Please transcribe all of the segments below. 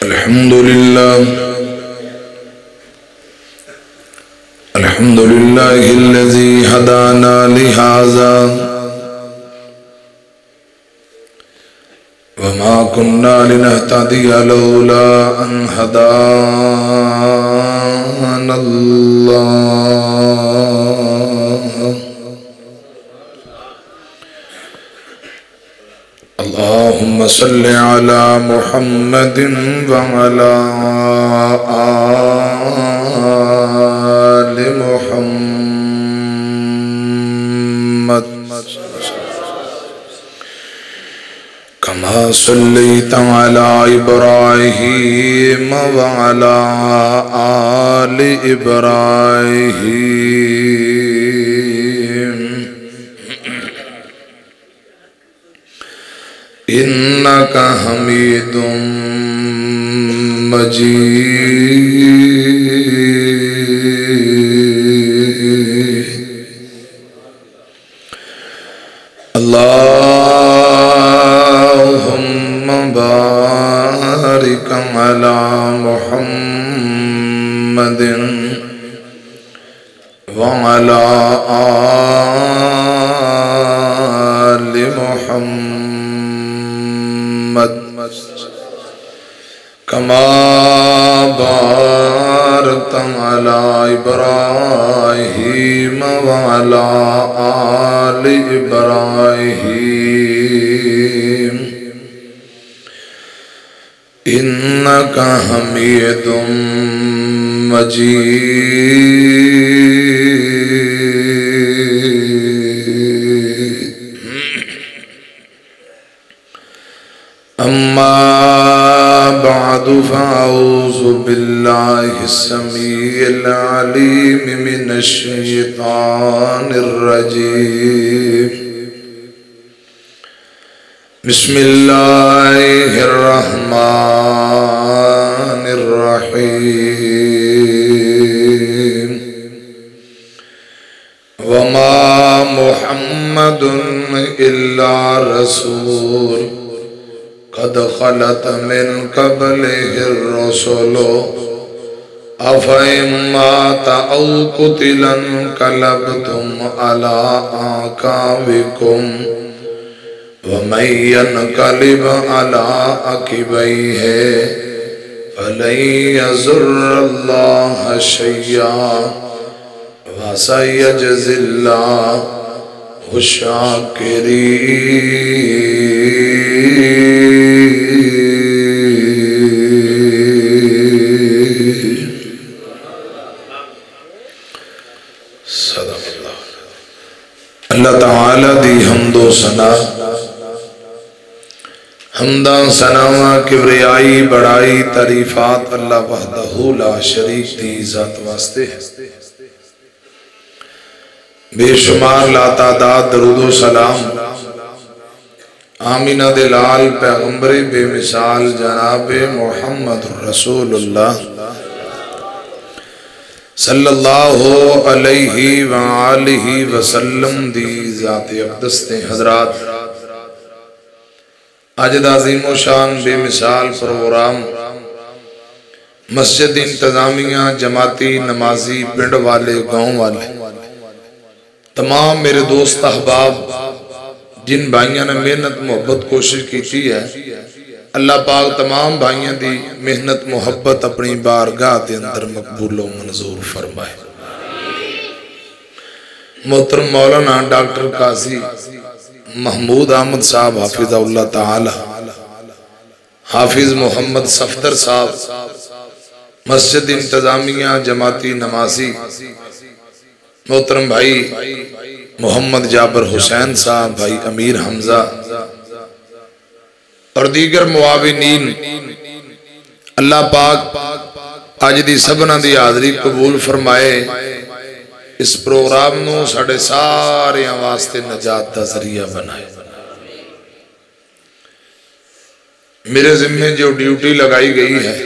الحمد لله الذي هدانا لهذا وما كنا لنهتدي لولا أن هدانا الله اللهم صل على محمد وعلى آل محمد كما صليت على إبراهيم وعلى آل إبراهيم إنك حميد مجيد اللهم بارك على محمد وعلى آل محمد كما باركت على إبراهيم وعلى آل إبراهيم إنك حميد مجيد أما بعد فأعوذ بالله السميع العليم من الشيطان الرجيم بسم الله الرحمن الرحيم وما محمد إلا رسول قد خلت من قبله الرسل أفإن مات أو قتل انقلبتم على أعقابكم ومن ينقلب على عقبيه فلن يضر الله شيئا وسيجزي الله الشاكرين. صدق اللہ. اللہ تعالی دی حمد و ثنا حمداں ثناواں کبریائی بڑائی تعریفات اللہ وحدہ لا شریک دی ذات واسطے ہے. بے شمار لا تعداد درود و سلام آمینہ دلال پیغمبر بے مثال جناب محمد رسول اللہ صلی اللہ علیہ وآلہ وسلم دی ذات اقدس نے. حضرات آج دا عظیم و شان بے مثال پروگرام مسجد انتظامیہ جماعتی نمازی پنڈ والے گاؤں والے تمام میرے دوست احباب جن بھائیاں نے محنت محبت کوشش کی ہے، اللہ پاک تمام بھائیاں دی محنت محبت اپنی بارگاہ دے اندر مقبول و منظور فرمائے. محترم مولانا ڈاکٹر قاضی محمود احمد صاحب حافظ اللہ تعالی، حافظ محمد صفدر صاحب مسجد انتظامیہ جماعتی نمازی، محترم بھائی محمد جابر حسین صاحب، بھائی امیر حمزہ اور دیگر معاونین، اللہ پاک آج دی سبنا دی حاضری قبول فرمائے. اس پروگرام نو ساڑھے سارے واسطے نجات دا ذریعہ بنائے. میرے ذمہ جو ڈیوٹی لگائی گئی ہے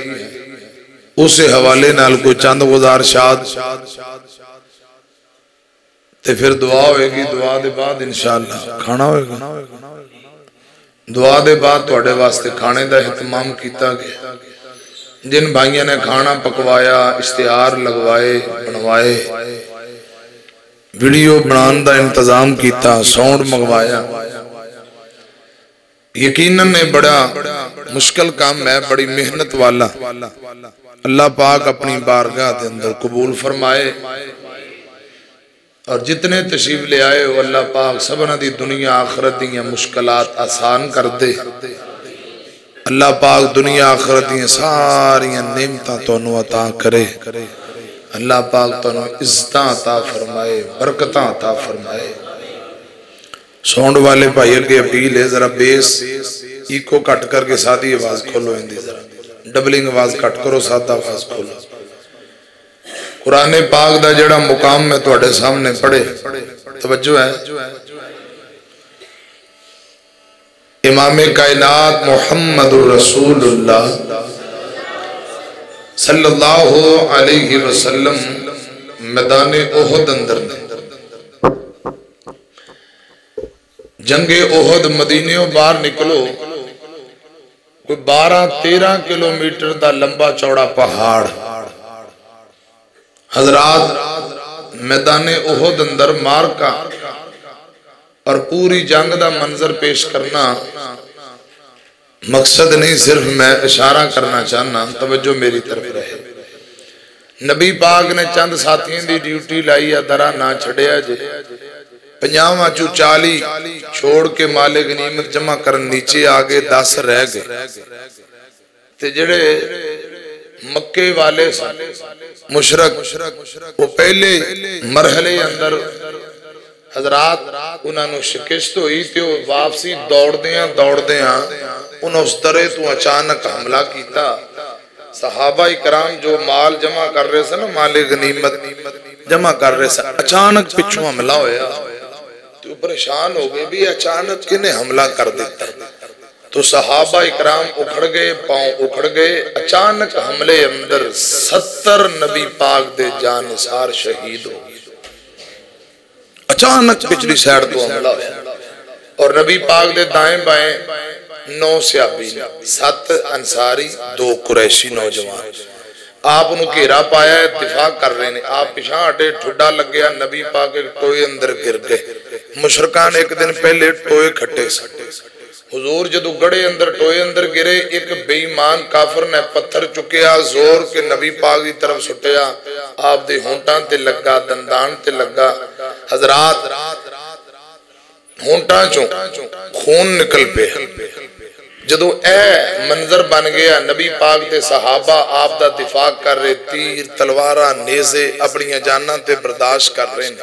اسے حوالے نال کوئی چند گزارشات تے پھر دعا ہوئے گی. دعا دے بعد انشاءاللہ کھانا ہوئے گا. دعا دے بعد توڑے واسطے کھانے دا اہتمام کیتا گیا. جن بھائیوں نے کھانا پکوایا، اشتہار لگوائے، بنوائے، ویڈیو بنان دا انتظام کیتا، ساؤنڈ منگوایا، یقیناً نے بڑا مشکل کام ہے، بڑی محنت والا۔ اللہ پاک اپنی بارگاہ دے اندر قبول فرمائے، اور جتنے تشریف لے آئے ہو اللہ پاک سبنا دی دنیا آخرت دی مشکلات آسان کر دے۔ اللہ پاک دنیا آخرت دی ساری نعمتاں تانوں عطا کرے۔ اللہ پاک تانوں عزتاں عطا فرمائے، برکتاں عطا فرمائے۔ ساؤنڈ والے بھائی اگے اپیل ہے، ذرا بیس ایکو کٹ کر کے سادھی آواز کھولو، اندی ذرا ڈبلنگ آواز کٹ کرو، سادہ آواز کھولو۔ قرآن پاک دا جڑا مقام میں تواڈے سامنے پڑھے، توجہ ہے، امام کائنات محمد الرسول اللہ صلی اللہ علیہ وسلم میدان احد اندر نے جنگ احد مدینیوں باہر نکلو، کوئی 12-13 کلومیٹر دا لمبا چوڑا پہاڑ، حضرات میدان احد اندر مارکا اور پوری جنگ دا منظر پیش کرنا مقصد نہیں، صرف میں اشارہ کرنا چاہنا، توجہ میری طرف رہے۔ نبی پاک نے چند ساتھیوں دی ڈیوٹی لائی ہے، درہ نہ چھڑیا جے، 50-40 چھوڑ کے مال غنیمت جمع کرن نیچے آگے 10 رہ گئے، تے جڑے مکے والے مشرک وہ پہلے مرحلے اندر حضرات انہوں نے شکست ہوئی تے وہ واپسی دوڑ دیاں انہوں اس طرح تو اچانک حملہ کیتا۔ صحابہ اکرام جو مال جمع کر رہے سے نا، مال غنیمت جمع کر رہے سے، اچانک پچھو حملہ ہویا تو پریشان ہو گئے بھی اچانک کنے حملہ کر دیتا، تو صحابہ اکرام اکھڑ گئے، پاؤں اکھڑ گئے۔ اچانک حملے اندر 70 نبی پاک دے جانثار شہید ہو گئے، اچانک پچھلی سائیڈ تو حملہ ہویا، اور نبی پاک دے دائیں بائیں 9 صحابی، 7 انصاری، 2 قریشی نوجوان، آپ انہوں گھیرا پایا ہے، دفاع کر رہے ہیں، آپ پیچھے ہٹے، ٹھڈا لگ گیا، نبی پاک ایک ٹوئے اندر گر گئے۔ مشرکان ایک دن پہلے ٹوئے کھٹے سے، حضور جدو گڑے اندر ٹوئے اندر گرے، ایک بے ایمان کافر نے پتھر چکیا، زور کے نبی پاک دی طرف سٹیا، آپ دے ہونٹاں تے لگا، دندان تے لگا، حضرات ہونٹاں چوں خون نکل پہ۔ جدو اے منظر بن گیا، نبی پاک دے صحابہ آپ دا دفاع کر رہے، تیر تلوارہ نیزے اپنی جاناں تے برداشت کر رہے ہیں۔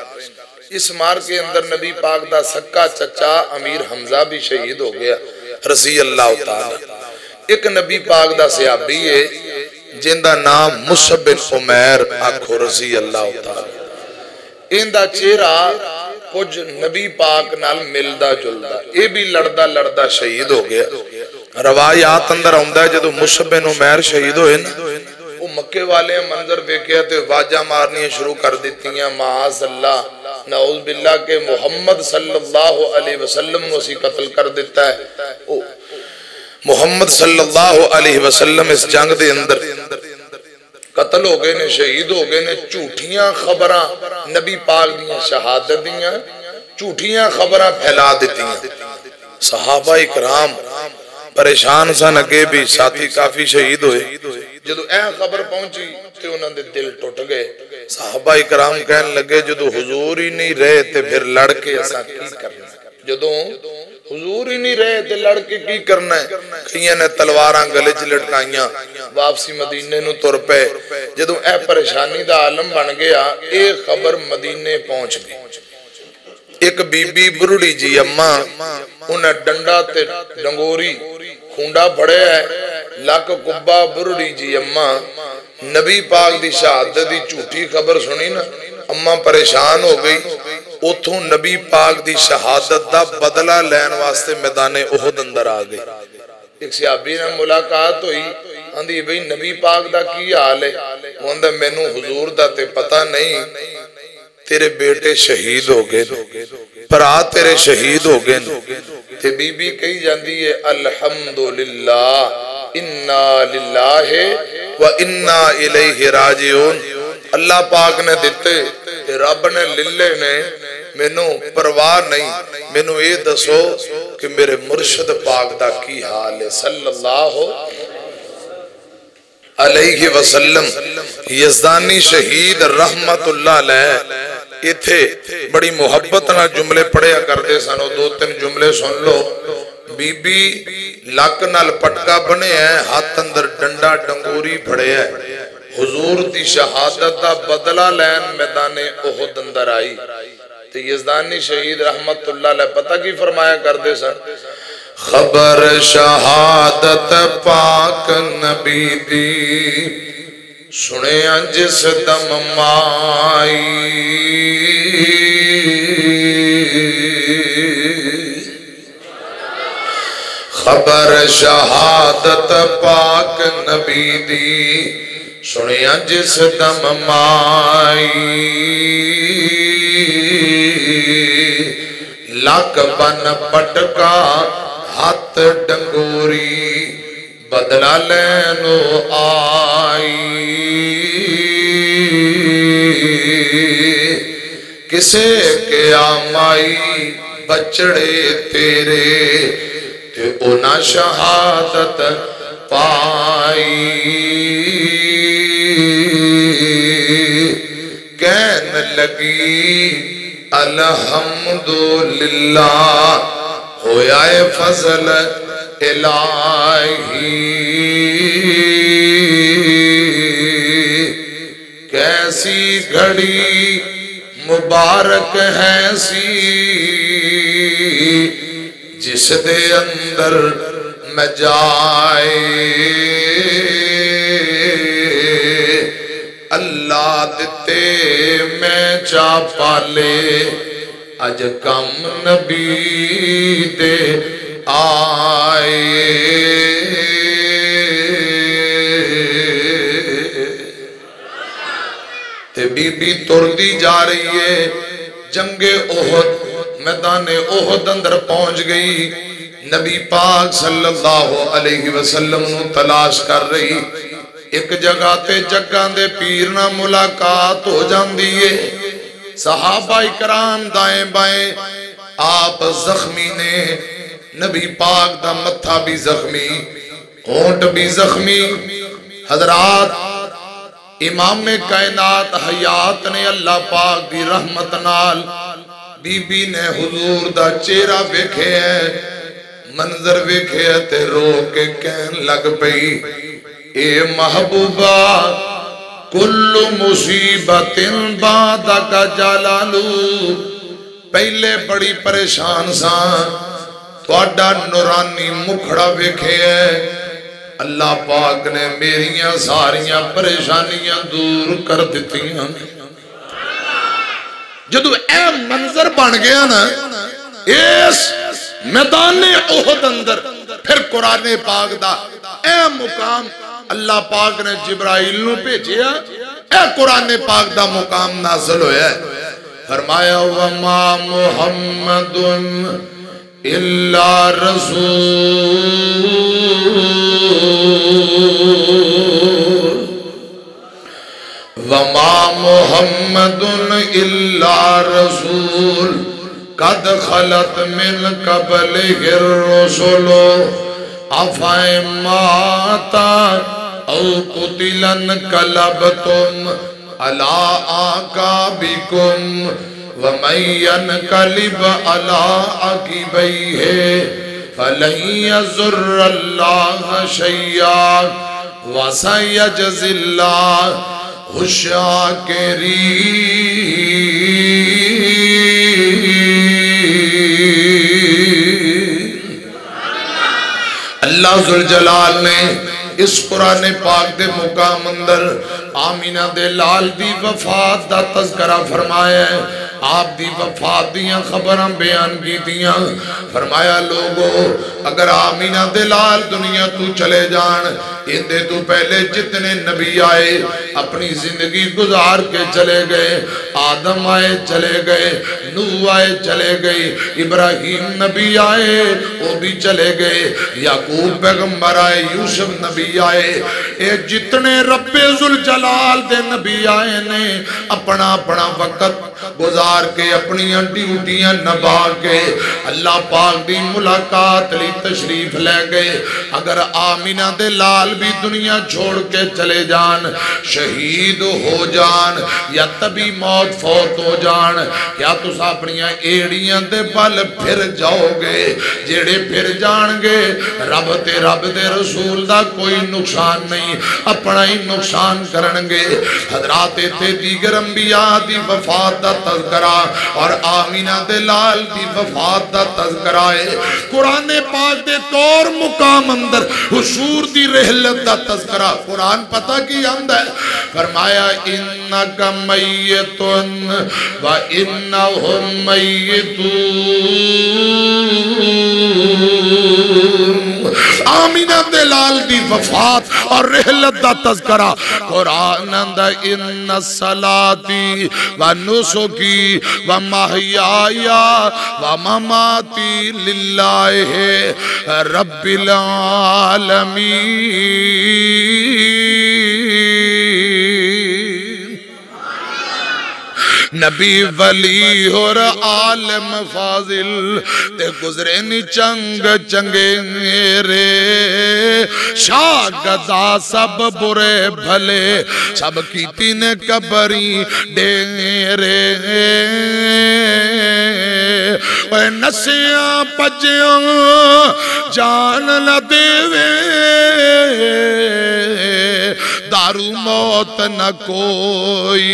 اس مار کے اندر نبی پاک دا سکا چچا امیر حمزہ بھی شہید ہو گیا رضی اللہ تعالی۔ ایک نبی پاک دا صحابی ہے جن دا نام مصعب بن عمیر آکھو رضی اللہ تعالی۔ ان دا چہرہ کچھ نبی پاک نال ملدا جلدا، اے بھی لڑدا لڑدا شہید ہو گیا۔ روایات اندر آندا ہے جدو مصعب بن عمیر شہید ہوئے نا، وہ مکے والے منظر دیکھیا تے واجہ مارنی شروع کر دیتی ہیں، معاذ اللہ نعوذ باللہ کہ محمد صلی اللہ علیہ وسلم اسی قتل کر دیتا ہے۔ محمد صلی اللہ علیہ وسلم اس جنگ دے اندر قتل ہو گئے نے، شہید ہو گئے نے۔ جھوٹیاں خبراں نبی پاک دیاں شہادت دیاں جھوٹیاں خبراں پھیلا دیتی ہیں۔ صحابہ اکرام پریشان سن، اگے بھی ساتھی کافی شہید ہوئے۔ جدو اے خبر پہنچی تے انہوں نے دل ٹوٹ گئے۔ صحابہ اکرام کہنے لگے جدو حضور ہی نہیں رہے تے پھر لڑ کے ایسا کی کرنا ہے، جدو حضور ہی نہیں رہے تے لڑ کے کی کرنا ہے۔ کئیاں نے تلواراں گلے چ لٹکائیاں، واپسی مدینے نو تر پے۔ جدو اے پریشانی دا عالم بن گیا، اے خبر مدینے پہنچ گئی۔ ایک بی بی برڑی جی اماں، انہیں ڈنڈا تے ڈنگوری کھونڈا بڑے ہے، لک کبا برڑی جی اماں، نبی پاک دی شہادت دی جھوٹی خبر سنی نا، اماں پریشان ہو گئی۔ اتھوں نبی پاک دی شہادت دا بدلہ لین واسطے میدان احد اندر آ گئی۔ ایک صحابی نے ملاقات ہوئی، آندھی بھئی نبی پاک دا کی حال ہے؟ وہ مینوں حضور دا تے پتہ نہیں، تیرے بیٹے شہید ہو گئے، پرا تیرے شہید ہو گئے۔ تے بی بی کہی جاندی ہے الحمدللہ انا للہ وَإِنَّا إِلَيْهِ رَاجِعُونَ۔ اللہ پاک نے دیتے کہ رب نے للے نے مینوں پرواہ نہیں، مینوں یہ دسو کہ میرے مرشد پاک دا کی حال ہے صلی اللہ علیہ وسلم۔ یزدانی شہید رحمت اللہ علیہ اتھے بڑی محبت نہ جملے پڑھیا کرتے سنو، دو تین جملے سن لو۔ بی بی لک نال پٹکا بنے ہیں، ہاتھ اندر ڈنڈا ڈنگوری پھڑے ہے، حضور دی شہادت دا بدلہ لین میدان احد اندر آئی۔ تو یزدانی شہید رحمت اللہ علیہ پتہ کی فرمایا کرتے سن، خبر شہادت پاک نبی دی سنے جس دم مائی، خبر شہادت پاک نبی دی سنے جس دم مائی، لک بن پٹکا ہاتھ ڈنگوری بدلہ لینو آئی، کسے قیام آئی بچڑے تیرے تے اونا شہادت پائی، کہن لگی الحمدللہ ہویا فضل الہی، کیسی گھڑی مبارک ہے سی جس دے اندر میں جائے، اللہ دیتے میں چا پالے اج کم نبی دے آئے، تے بی بی تردی جا رہی ہے، جنگ احد میدان احد اندر پہنچ گئی، نبی پاک صلی اللہ علیہ وسلم نو تلاش کر رہی، ایک جگہ تے جگہ دے پیر نہ ملاقات ہو جاندی ہے، صحابہ اکرام دائیں بائیں، آپ زخمی نے، نبی پاک دا متھا بھی زخمی، ہونٹ بھی زخمی، حضرات امام کائنات حیات نے اللہ پاک دی رحمت نال بی بی نے حضور دا چہرہ ویکھے ہے، منظر ویکھے ہے تے رو کے کہن لگ پئی، اے محبوبہ کل مصیبت بعدک جلالو، پہلے بڑی پریشان سان تواڈا نورانی مکھڑا ویکھے ہے، اللہ پاک نے میریاں ساریاں پریشانیاں دور کر دیتیاں، جدو اے منظر بن گیا نا اس میدان احد اندر، پھر قرآن پاک دا اے مقام اللہ پاک نے جبرائیل نو بھیجیا، اے قرآن پاک دا مقام نازل ہویا ہے، فرمایا وَمَا مُحَمَّدٌ إِلَّا رَسُولٌ وَمَا مُحَمَّدٌ إِلَّا رَسُولٌ قَدْ خَلَتْ مِنْ قَبْلِهِ الرُّسُلُ أَفَإِن مَّاتَ أَوْ قُتِلَ انقلبتم عَلَىٰ أَعْقَابِكُمْ وَمَن يَنقَلِبْ عَلَىٰ عَقِبَيْهِ فَلَن يَضُرَّ اللَّهَ شَيْئًا وَسَيَجْزِي اللَّهُ الشَّاكِرِينَ۔ اللہ ذوالجلال نے اس قرآن پاک دے مقام اندر آمینہ دے لال دی وفات دا تذکرہ فرمایا ہے، آپ دی وفات دیاں خبراں بیان کی دیاں، فرمایا لوگو اگر آمینہ دے لال دنیا تو چلے جان، اندے تو پہلے جتنے نبی آئے اپنی زندگی گزار کے چلے گئے، آدم آئے چلے گئے، نوح آئے چلے گئے، ابراہیم نبی آئے وہ بھی چلے گئے، یعقوب پیغمبر آئے، یوسف نبی آئے، اے جتنے رب ذوالجلال دے نبی آئے نے اپنا اپنا وقت گزار کے اپنی ڈیوٹیاں نبھا کے اللہ پاک دی ملاقات لی تشریف لے گئے۔ اگر آمینہ دے لال بھی دنیا چھوڑ کے چلے جان، شہید ہو جان یا تبھی موت فوت ہو جان، کیا تُس اپنیاں ایڑیاں دے بل پھر جاؤ گے؟ جیڑے پھر جان گے رب دے رسول دا کوئی نقصان نہیں، اپنا ہی نقصان کرنگے۔ حضرات تے دیگر انبیاء دی وفات دا تذکرہ اور آمینہ دے لال دی وفات دا تذکرہ ہے۔ قرآن پاک دے طور مقام اندر حشور دی رحلت دا تذکرہ قرآن پتہ کی آمد ہے، فرمایا اِنَّكَ مَيِّتٌ وَإِنَّهُمْ مَيِّتُونَ۔ آمینہ دلال دی وفات اور رحلت دا تذکرہ قرآن اندہ ان الصلاتی و نسکی و محیایا و مماتی للہ رب العالمین۔ نبی ولی اور عالم فاضل تے گزرے نی چنگ چنگے رے، شاگدہ سب برے بھلے سب کیتی نے کبری ڈیرے، اے نسیاں پجیاں جان نہ دیوے، دارو موت نہ کوئی،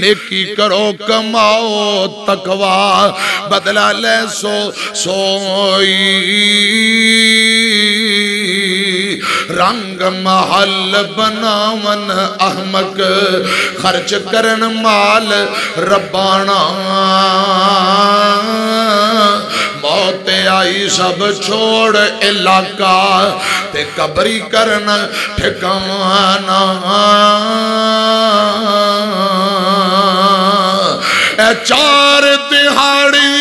نیکی کرو کماؤ تقوی بدلہ لے سوئی، رنگ محل بناون احمق خرچ کرن مال ربانا، موت آئی سب چھوڑ علاقہ تے قبری کرنا ٹھکانا، اے چار دہاڑی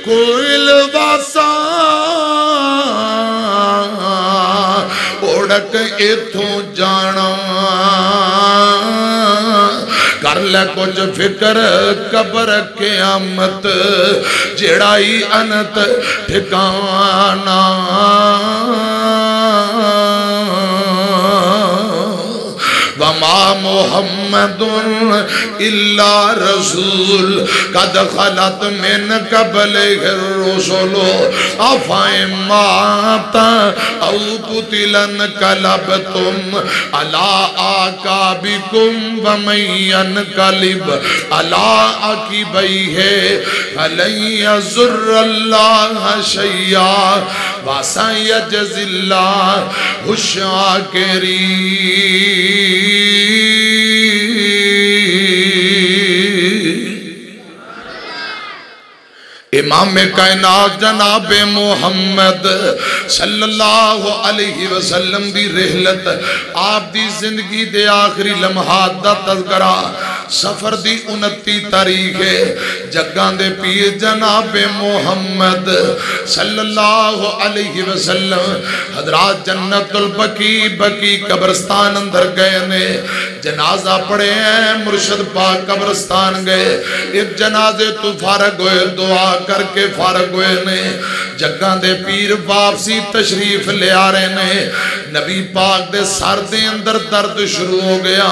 کوئی لباسا اڑک اتھوں جانا، کر لے کچھ فکر قبر قیامت جڑائی انت ٹھکانا، وما محمد الا رسول قد خلت من قبلہ الرسل افائن مات او قتل انقلبتم علی اعقابکم ومن ينقلب علی عقبیہ فلن یضر اللہ شیئا وسیجزی اللہ الشاکرین۔ امام کائنات جناب محمد صلی اللہ علیہ وسلم دی رحلت، آپ دی زندگی دے آخری لمحات دا تذکرہ، سفر دی 29 تاریخ ہے، جگان دے پیر جناب محمد صلی اللہ علیہ وسلم حضرات جنت البقیع بقیع قبرستان اندر گئے نے، جنازہ پڑھے ہیں، مرشد پاک قبرستان گئے، ایک جنازے تو فارغ ہوئے، دعا کر کے فارغ ہوئے نے، جگان دے پیر واپسی تشریف لے آ رہے نے، نبی پاک دے سر دے اندر درد شروع ہو گیا،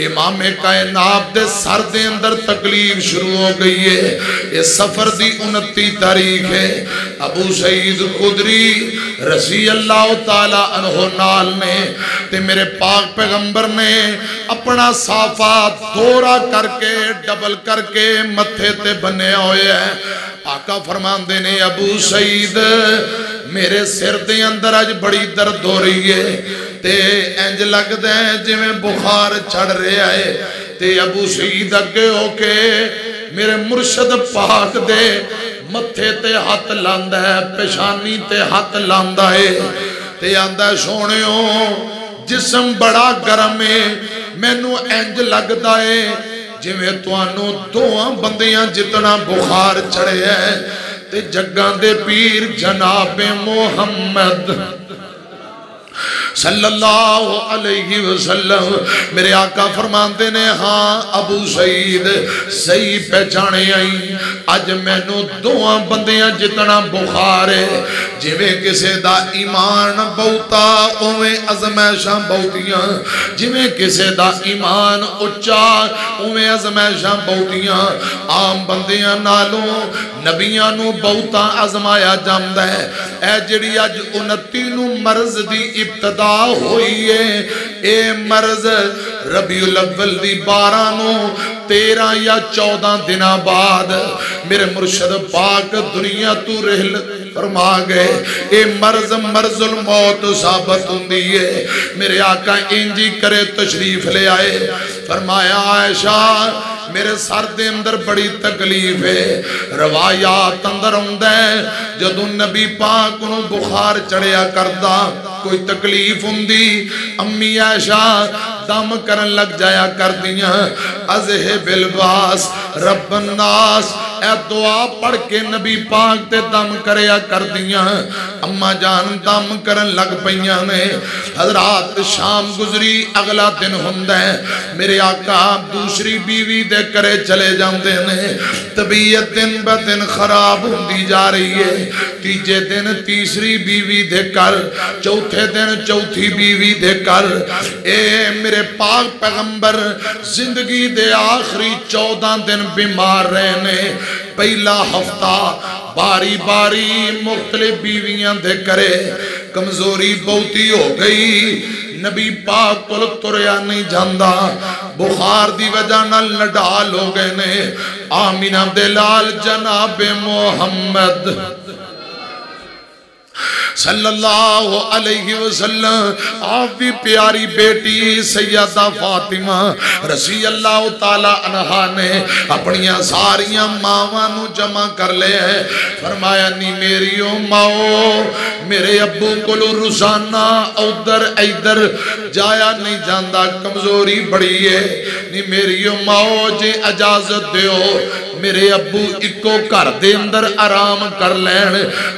امام کائنات دے سر دے اندر تکلیف شروع ہو گئی ہے، یہ سفر دی 29 تاریخ ہے، ابو سعید خدری رضی اللہ تعالیٰ عنہ نال نے تے میرے پاک پیغمبر نے اپنا صافات دورہ کر کے ڈبل کر کے متھے تے بنے ہوئے ہیں، آقا فرمان دینے ابو سعید میرے سر دے اندر آج بڑی درد ہو رہی ہے تے انج لگ دیں جی میں بخار چڑھ رہے آئے تے ابو سعید اگے ہو کے میرے مرشد پاک دے متھے تے ہاتھ لاندہ ہے، پیشانی تے ہاتھ لاندہ ہے تے آندہ سونیو جسم بڑا گرم ہے مینو انج لگدا ہے جویں توانوں دوہاں بندیاں جتنا بخار چڑھے ہے تے جگاں دے پیر جناب محمد صلی اللہ علیہ وسلم میرے آقا فرماندے نے ہاں ابو سعید صحیح پہچانے آئی اج مینوں دوہاں بندیاں جتنا بخار ہے جویں کسے دا ایمان بہتا اویں ازمائشاں بہتیاں جویں کسے دا ایمان اچا اویں ازمائشاں بہتیاں عام بندیاں نالوں نبیاں نو بہتا ازمایا جاندا ہے اے جڑی اج 29 نو مرض دی ابتدا ہوئی ہے اے مرض ربیع الاول دی 12 نو 13 یا 14 دنہ بعد میرے مرشد پاک دنیا تو رحل فرما گئے اے مرض الموت ثابت ہوندی ہے میرے آقا انجی کرے تشریف لے آئے فرمایا عائشہ میرے سر دے اندر بڑی تکلیف ہے روایات اندر ہوندہ ہے جدو نبی پاک انہوں بخار چڑھیا کردہ کوئی تکلیف ہوندی امی عائشہ دم کرن لگ جایا کر دیاں اذہب الباس رب الناس اے دعا پڑھ کے نبی پاک تے دم کریا کر دیاں اما جان دم کرن لگ پئیاں نے حضرات شام گزری اگلا دن ہوندہ ہے میرے آقا دوسری بیوی دے کرے چلے جاندے نے طبیعت دن بہ دن خراب ہوندی جا رہی ہے تیجے دن تیسری بیوی دے کر چوتھے دن چوتھی بیوی دے کر اے میرے پاک پیغمبر زندگی دے آخری 14 دن بیمار رہنے پہلا ہفتہ باری باری مختلف بیویاں دے کرے کمزوری بہتی ہو گئی نبی پاک کو تریا نہیں جاندہ بخار دی وجہ نہ لڈال ہو گئے نے آمینہ دلال جناب محمد صلی اللہ علیہ وسلم آپ بھی پیاری بیٹی سیدہ فاطمہ رضی اللہ تعالیٰ عنہ نے اپنیاں ساریاں ماوانو جمع کر لے ہیں فرمایا نی میریو ماؤ میرے ابو کلو روزانہ ادھر ادھر جایا نہیں جاندہ کمزوری بڑی ہے نی میریو ماؤ جے اجازت دیو میرے ابو اکو کر دے اندر آرام کر لین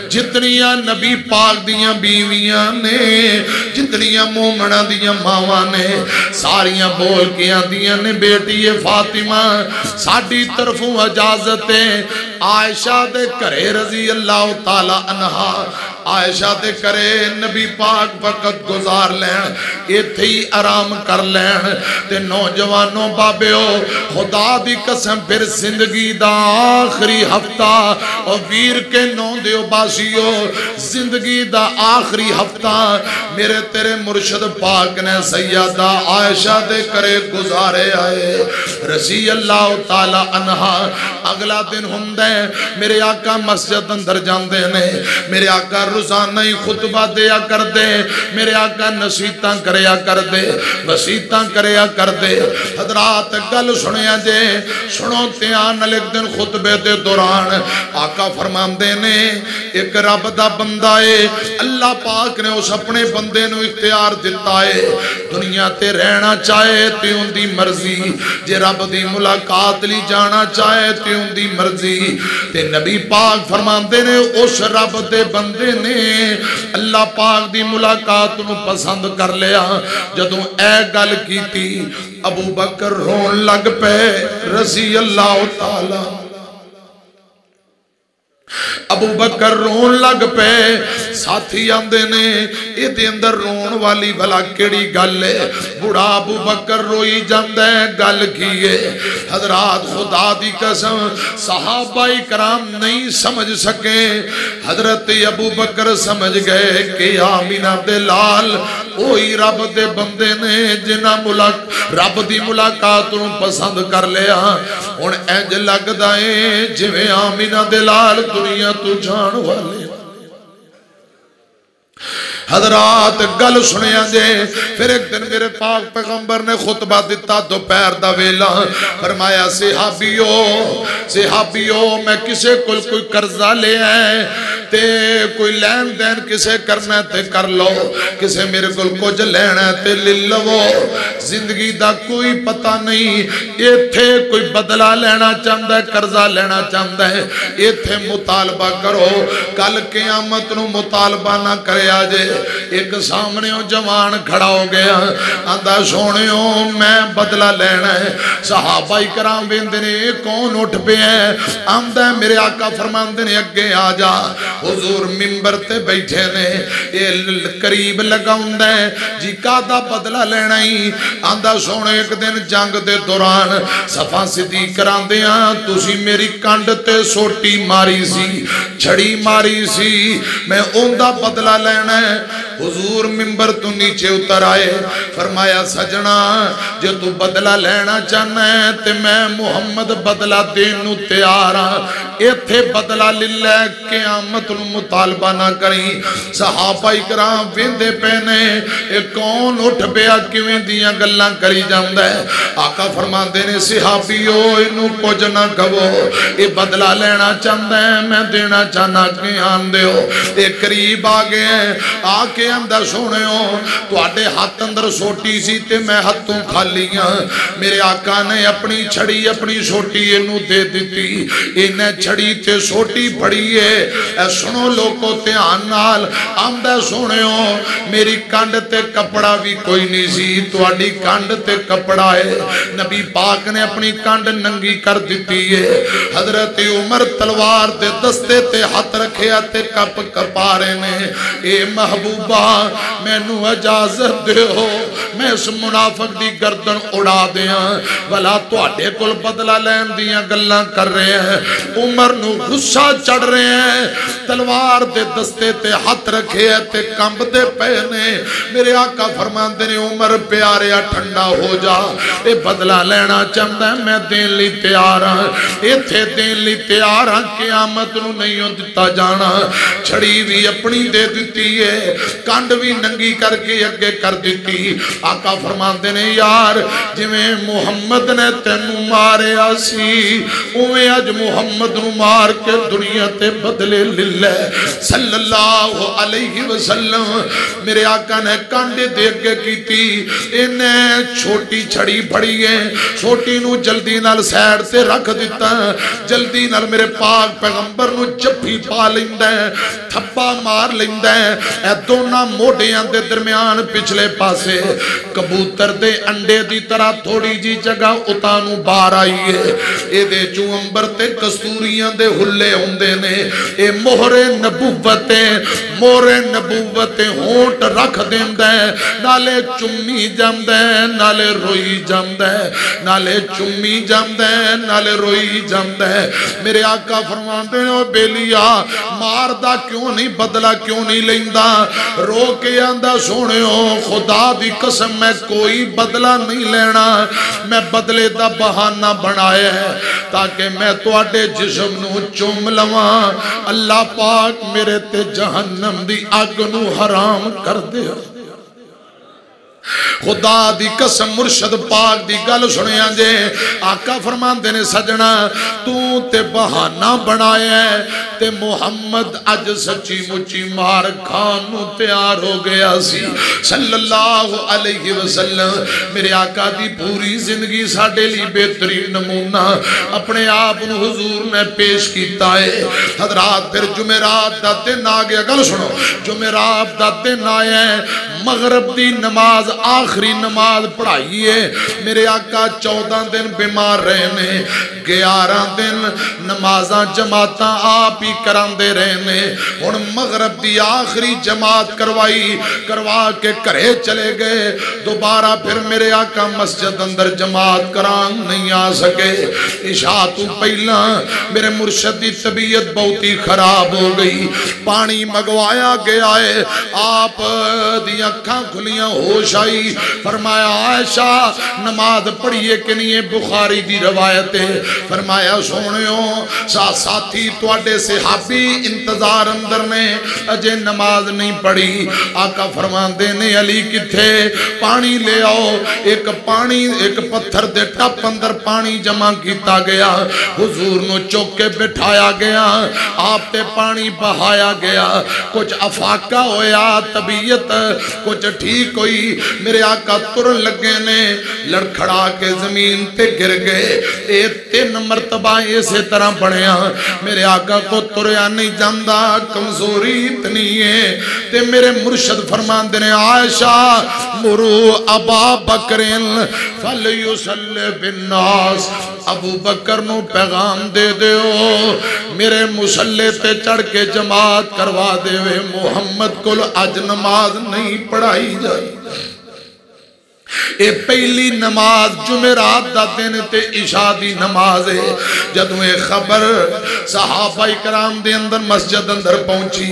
جتنیاں نبی پاک دیاں بیویاں نے جتنیاں مومنہ دیاں ماواں نے ساریاں بول کے آندیاں نے بیٹی فاطمہ ساڑھی طرفوں اجازت عائشہ دے کرے رضی اللہ تعالی عنہ عائشہ دے کرے نبی پاک وقت گزار لین یہ تھی آرام کر لین تے نوجوانوں بابیو خدا دی قسم پھر زندگی دا آخری ہفتہ اور ویر کے نو دیو باسیو زندگی دا آخری ہفتہ میرے تیرے مرشد پاک نے سیدہ عائشہ دے کرے گزارے آئے رضی اللہ تعالی عنہ اگلا دن ہندے میرے آقا مسجد اندر جاندے نے میرے آقا روزانہ ہی خطبہ دیا کر دے میرے آقا نصیحتاں کریا کر دے وصیتاں کریا کر دے حضرات گل سنیا جے سنو تیان ایک دن خطبے دے دوران آقا فرماندے نے ایک رب دا بندہ ہے اللہ پاک نے اس اپنے بندے نو اختیار دیتا ہے دنیا تے رہنا چاہے تے ان دی مرضی جے رب دی ملاقات لی جانا چاہے تے ان دی مرضی تے نبی پاک فرماندے نے اس رب دے بندے نے اللہ پاک دی ملاقات نو پسند کر لیا جدوں اے گل کی تھی ابو بکر رون لگ پہ رضی اللہ تعالی ابو بکر رون لگ پہ ساتھی آندے نے یہ دے اندر رون والی بھلا کیڑی گل ہے بڑا ابو بکر روئی جاندے گل کیے حضرات خدا دی قسم صحابہ کرام نہیں سمجھ سکے حضرت ابو بکر سمجھ گئے کہ آمینہ دلال اوہی رب دے بندے نے جنہ رب دی ملاقات نو پسند کر لیا ان اینج لگ دائیں جویں آمینہ دلال دنیا تو جان والے حضرات گل سنیا جے پھر ایک دن میرے پاک پیغمبر نے خطبہ دیتا دوپہر دا ویلا فرمایا صحابیو میں کسے کل کوئی قرضہ لے آئے تے کوئی لین دین کسے کرنا ہے تے کر لو کسے میرے کو کچھ لینا ہے تے لے لو زندگی دا کوئی پتہ نہیں ایتھے کوئی بدلہ لینا چاہتا ہے قرضہ لینا چاہتا ہے ایتھے مطالبہ کرو کل قیامت نو مطالبہ نہ کرے آجے ایک سامنے جوان کھڑا ہو گیا آندہ سونیوں میں بدلہ لینا ہے صحابہ کرام بیندنے کون اٹھ پہ ہیں آمدہ میرے آقا فرماندے نے اگے آجا حضور ممبر تے بیٹھے نے یہ قریب لگا ہوندہ ہے جی کادا بدلہ لینا ہی آندہ سونے ایک دن جنگ دے دوران صفا صدیق کران دیا تُسی میری کانڈ تے سوٹی ماری سی چھڑی ماری سی میں اوندہ بدلہ لینا ہے حضور ممبر تو نیچے اتر آئے فرمایا سجنا جو تو بدلہ لینا چاہنا ہے تے میں محمد بدلہ دینو تیارا ایتھے بدلہ للہ قیامت مطالبہ نہ کریں صحابہ اکرام ویندے پہنے ایک کون اٹھ پیا کیویں دیاں گلاں کری جاندہ ہے آقا فرماندے نے صحابیو انہوں کچھ نہ کھو یہ بدلہ لینا چاہندہ ہے میں دینا چاہنا کہ آن دیو ایک قریب آگے ہیں آکے اندر سونے ہو تو آٹے ہاتھ اندر سوٹی سی تے میں ہاتھوں کھا لیاں میرے آقا نے اپنی چھڑی اپنی سوٹی انہوں دے دیتی انہیں چھڑی تے سوٹی پڑی ہے اے سنو لوگوں تے آنال آمدہ سونے ہو میری کانڈ تے کپڑا بھی کوئی نہیں سی تو آڈی کانڈ تے کپڑا ہے نبی پاک نے اپنی کانڈ ننگی کر دیتی ہے حضرت عمر تلوار تے دستے تے ہاتھ رکھے تے کپ کپارے نے اے محبوبہ میں نو اجازت دے ہو میں اس منافق دی گردن اڑا دیاں ولا تو آٹے کل بدلہ لین دیاں گلاں کر رہے ہیں عمر نو غصہ چڑھ رہے ہیں تلوار دے دستے تے ہاتھ رکھے تے کمب دے پہنے میرے آقا فرماندے نے عمر پیاریا ٹھنڈا ہو جا اے بدلہ لینا چاہتا ہے میں دین لی تیار ہاں ایتھے دین لی تیار ہاں قیامت نو نہیں ہو دیتا جانا چھڑی بھی اپنی دے دیتی ہے کانڈ بھی ننگی کر کے اگے کر دیتی آقا فرماندے نے یار جویں محمد نے تینو مارے آسی اویں اج محمد نو مار کے دنیا تے بدلے للہ صلی اللہ علیہ وسلم میرے آقا نے کانڈے دے کے کیتی انہیں چھوٹی چھڑی پڑی ہے چھوٹی نو جلدی نال سیڑ سے رکھ دیتا جلدی نال میرے پاک پیغمبر نو جپھی پا لیندہ ہے تھپا مار لیندہ ہے اے دونا موڑیاں دے درمیان پچھلے پاسے کبوتر دے انڈے دی طرح تھوڑی جی جگہ اتانو بار آئی ہے اے دے جو امبر تے کستوریاں دے ہلے ہوندے نے اے مہر نبوت ہونٹ رکھ دیندہ ہے نالے چمی جامدہ ہے نالے روئی جامدہ ہے نالے چمی جامدہ ہے نالے روئی جامدہ ہے میرے آقا فرماندے ہیں او بیلیا ماردہ کیوں نہیں بدلہ کیوں نہیں لیندہ رو کے آندہ سونے ہو خدا دی قسم میں کوئی بدلہ نہیں لینا میں بدلے دا بہانہ بنایا ہے تاکہ میں تو آٹے جسم نو چوم لواں اللہ پاک میرے تے جہنم دی آگ نو حرام کر دے خدا دی قسم مرشد پاک دی گل سنیا جے آقا فرماندے نے سجنا تو تے بہانہ بنایا ہے تے محمد اج سچی مچی مار کھانو تیار ہو گیا سی صلی اللہ علیہ وسلم میرے آقا دی پوری زندگی ساڑے لی بہترین نمونہ اپنے آپ حضور نے پیش کیتا ہے حضرات پھر جمعرات دا دن آگیا گل سنو جمعرات دا دن آیا ہے مغرب دی نماز آخری نماز پڑھائی ہے میرے آقا 14 دن بیمار رہنے 11 دن نمازاں جماعتاں آپ ہی کران دے رہنے اور مغرب دی آخری جماعت کروا کے کرے چلے گئے دوبارہ پھر میرے آقا مسجد اندر جماعت کران نہیں آ سکے عشاء تو پہلا میرے مرشد دی طبیعت بہت ہی خراب ہو گئی پانی مگوایا گیا ہے آپ دیاں اکھاں کھلیاں ہوش آئی فرمایا عائشہ نماز پڑھیے کہ نہیں بخاری دی روایت ہے فرمایا سونیوں ساتھی توڑے صحابی انتظار اندر نے اجے نماز نہیں پڑھی آقا فرماندے نے علی کتھے پانی لے آؤ ایک پتھر دے ٹپ اندر پانی جمع کیتا گیا حضور نو چوک کے بٹھایا گیا آپ تے پانی بہایا گیا کچھ افاقہ ہویا طبیعت کچھ ٹھیک ہوئی میرے آقا ترن لگے نے لڑکھڑا کے زمین تے گر گئے اے 3 مرتبہ اسے طرح بڑھیا میرے آقا کو تریا نہیں جاندہ کمزوری اتنی ہے تے میرے مرشد فرمان دینے عائشہ مرو ابا بکرین فلیسلی بالناس ابو بکر نو پیغام دے دیو میرے مسلح تے چڑھ کے جماعت کروا دے وے محمد کو اج نماز نہیں پڑھائی جائی اے پہلی نماز جمعرات دا دن تے عشاء دی نماز ہے جدوں اے خبر صحابہ کرام دے اندر مسجد اندر پہنچی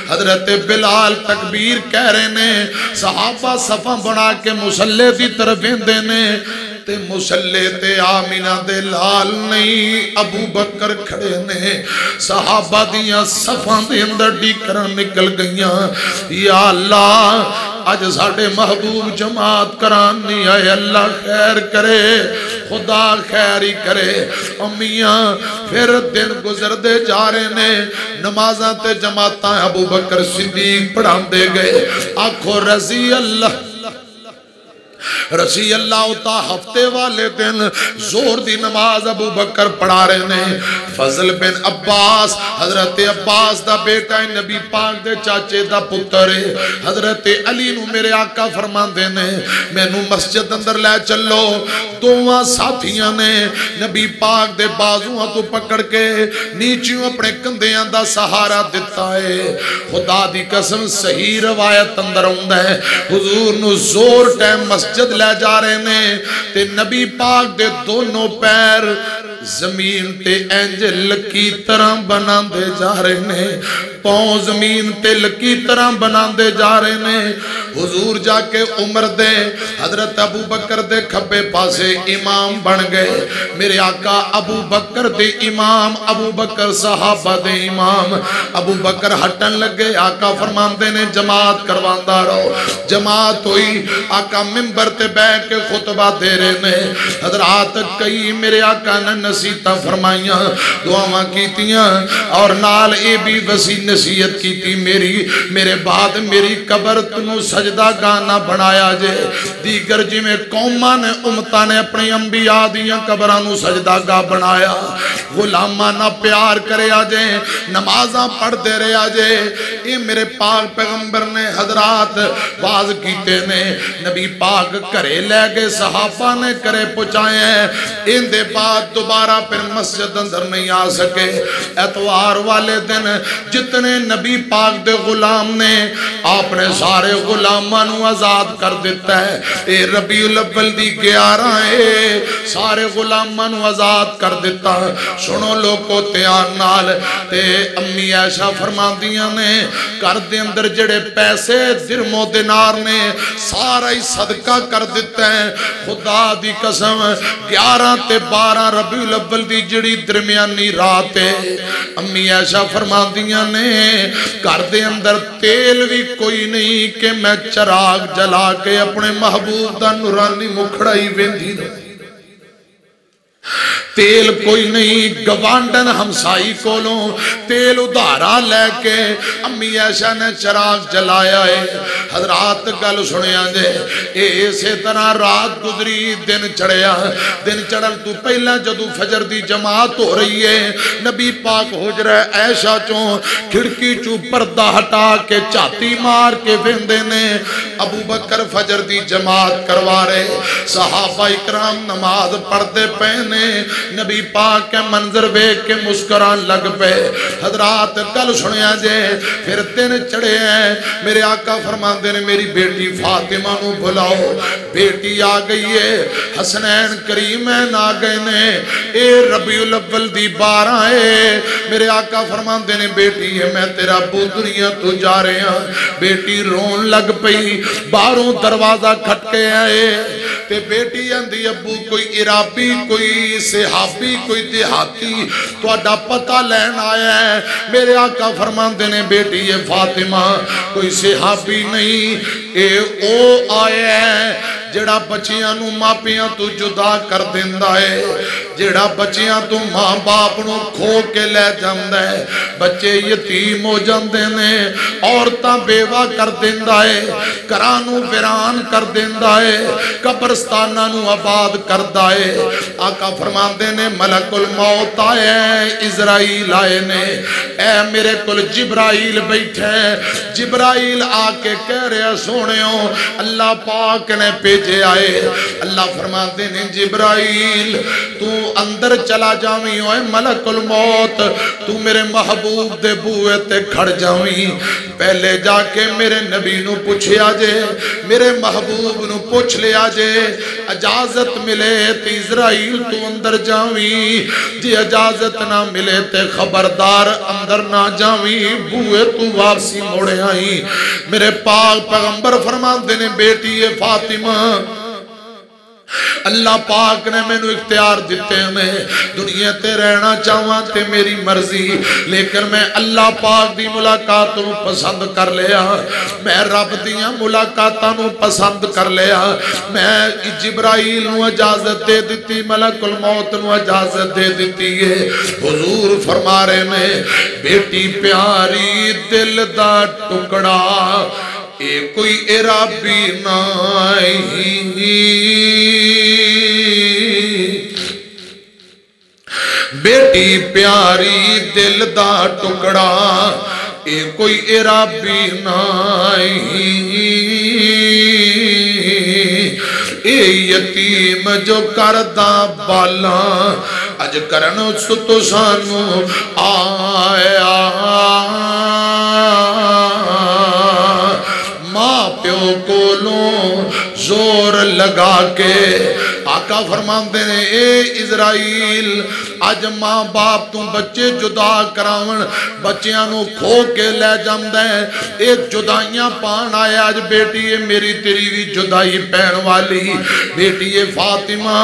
حضرت بلال تکبیر کہہ رہے نے صحابہ صفہ بنا کے مصلی دی طرف اندے نے تے مصلی تے آمینہ دے لال نہیں ابو بکر کھڑے نے صحابہ دیاں صفہ دے اندر ڈیکران نکل گئیاں یا اللہ آج ساڑھے محبوب جماعت کران نہیں آئے اللہ خیر کرے خدا خیری کرے امیاں پھر دن گزر دے جا رہے نے نمازاں تے جماعتاں ابو بکر صدیق پڑھان دے گئے آنکھو رضی اللہ تا ہفتے والے دن زور دی نماز ابو بکر پڑھا رہے نے فضل بن عباس حضرت عباس دا بیٹا نبی پاک دے چاچے دا پتر ہے حضرت علی نو میرے آقا فرمان دینے میں نو مسجد اندر لے چلو دوہاں ساتھیاں نے نبی پاک دے بازوہاں تو پکڑ کے نیچیوں اپنے کندیاں دا سہارا دیتا ہے خدا دی قسم صحیح روایت اندر ہوندہ ہے حضور نو زور ٹائم مسجد لے جا رہے نے تے نبی پاک دے دونوں پیر زمین تے اینج لکی طرح بنا دے جا رہے نے پاؤں زمین تے لکی طرح بنا دے جا رہے نے حضور جا کے عمر دے حضرت ابو بکر دے کھبے پاسے امام بن گئے میرے آقا ابو بکر دے امام ابو بکر صحابہ دے امام ابو بکر ہٹن لگے آقا فرمان دے نے جماعت کرواندہ رہو جماعت ہوئی آقا ممبر تے بیٹھ کے خطبہ دے رہے نے حضرات کئی میرے آقا نے نصیحتاں فرمائیاں دعاواں کیتیاں اور نال اے بھی وسیع نصیحت کیتی میرے بعد میری قبر تنو سجدہ گانا بنایا جے دیگر جی میں قومہ نے امتہ نے اپنی انبیاء دیاں قبرانو سجدہ گا بنایا غلامہ نہ پیار کرے آجے نمازاں پڑھ دے رہے آجے اے میرے پاک پیغمبر نے حضرات باز کیتے نے نبی پاک کرے لے گئے صحابہ نے کرے پچھائے ہیں ان دے بعد دوبارہ پھر مسجد اندر نہیں آ سکے اتوار والے دن جتنے نبی پاک دے غلام نے آپ نے سارے غلاماں نو آزاد کر دیتا ہے اے ربیع الاول دی 11 ہے سارے غلاماں نو آزاد کر دیتا ہے سنو لوگو تیان نال تے امی عائشہ فرمان دیاں نے کر دے اندر جڑے پیسے درم و دینار نے سارا ہی صدقہ کر دیتا ہے خدا دی قسم 11 تے 12 ربیع الاول دی جڑی درمیانی رات ہے امی عائشہ فرمان دیاں نے کر دے اندر تیل بھی کوئی نہیں کہ میں چراغ جلا کے اپنے محبوب دا نورانی مکھڑائی ویندی دوں تیل کوئی نہیں گوانڈن ہمسائی کولوں تیل ادھارا لے کے امی عائشہ نے چراغ جلایا ہے حضرات گل سنیا جے ایسے طرح رات گزری دن چڑھیا دن چڑھل تو پہلا جدو فجر دی جماعت ہو رہی ہے نبی پاک حجرہ عائشہ چوں کھڑکی چوں پردہ ہٹا کے چاتی مار کے ویندے نے ابو بکر فجر دی جماعت کروا رہے صحابہ اکرام نماز پڑھتے پہن نے نبی پاک کے منظر بیک کے مسکران لگ پہ حضرات کل سنیا جے پھر دن چڑھے ہیں میرے آقا فرماندے نے میری بیٹی فاطمہ نو بلاؤ بیٹی آ گئی ہے حسنین کریمین آ گئے نے اے ربیع الاول دی 12 ہے میرے آقا فرماندے نے بیٹی ہے میں تیرا ابو دنیا تو جا رہے ہیں بیٹی رون لگ پئی باہروں دروازہ کھٹکے آئے تے بیٹی اندھی ابو کوئی عرابی کوئی صحابی کوئی دیہاتی تو اڈا پتہ لین آیا ہے میرے آقا فرماندے نے بیٹی یہ فاطمہ کوئی صحابی نہیں اے او آیا ہے جڑا بچیاں نو ماپیاں تو جدا کر دیندہ ہے جڑا بچیاں تو ماں باپ نو کھو کے لے جاندہ ہے بچے یتیم ہو جاندے نے عورتاں بیوہ کر دیندہ ہے کرانو ویران کر دیندہ ہے قبرستانہ نو آباد کر دائے آقا فرماندے نے ملک الموت آئے اسرائیل آئے نے اے میرے کل جبرائیل بیٹھے جبرائیل آکے کہہ رہے سونےوں اللہ پاک نے پیجے آئے اللہ فرماتے نے جبرائیل تو اندر چلا جاویں ہوئے ملک الموت تو میرے محبوب دے بوئے تے کھڑ جاویں پہلے جا کے میرے نبی نو پوچھے آجے میرے محبوب نو پوچھ لے آجے اجازت ملے تے اسرائیل تو اندر جاویں جی اجازت نہ ملے تے خبردار اندر نہ جاویں بوئے تو واپسی موڑے آئیں میرے پاک پیغمبر فرماتے نے بیٹی فاطمہ اللہ پاک نے میں نو اختیار دیتے میں دنیا تے رہنا چاہواں تے میری مرضی لیکن میں اللہ پاک دی ملاقات نو پسند کر لیا میں رب دیاں ملاقاتاں نو پسند کر لیا میں جبرائیل نو اجازت دے دیتی ملک الموت نو اجازت دے دیتی ہے حضور فرما رہے نے بیٹی پیاری دل دا ٹکڑا اے کوئی عرابی نہیں بیٹی پیاری دل دا ٹکڑا اے کوئی عرابی نہیں اے یتیم جو کردہ بالا اج کرنو ستو سانو آیا ماں پیو کولوں زور لگا کے آقا فرماندے نے اے اسرائیل آج ماں باپ تو بچے جدا کراون بچیاں نو کھو کے لے جاندے ایک جدائیاں پان آئے آج بیٹی ہے میری تیری بھی جدائی پہن والی بیٹی ہے فاطمہ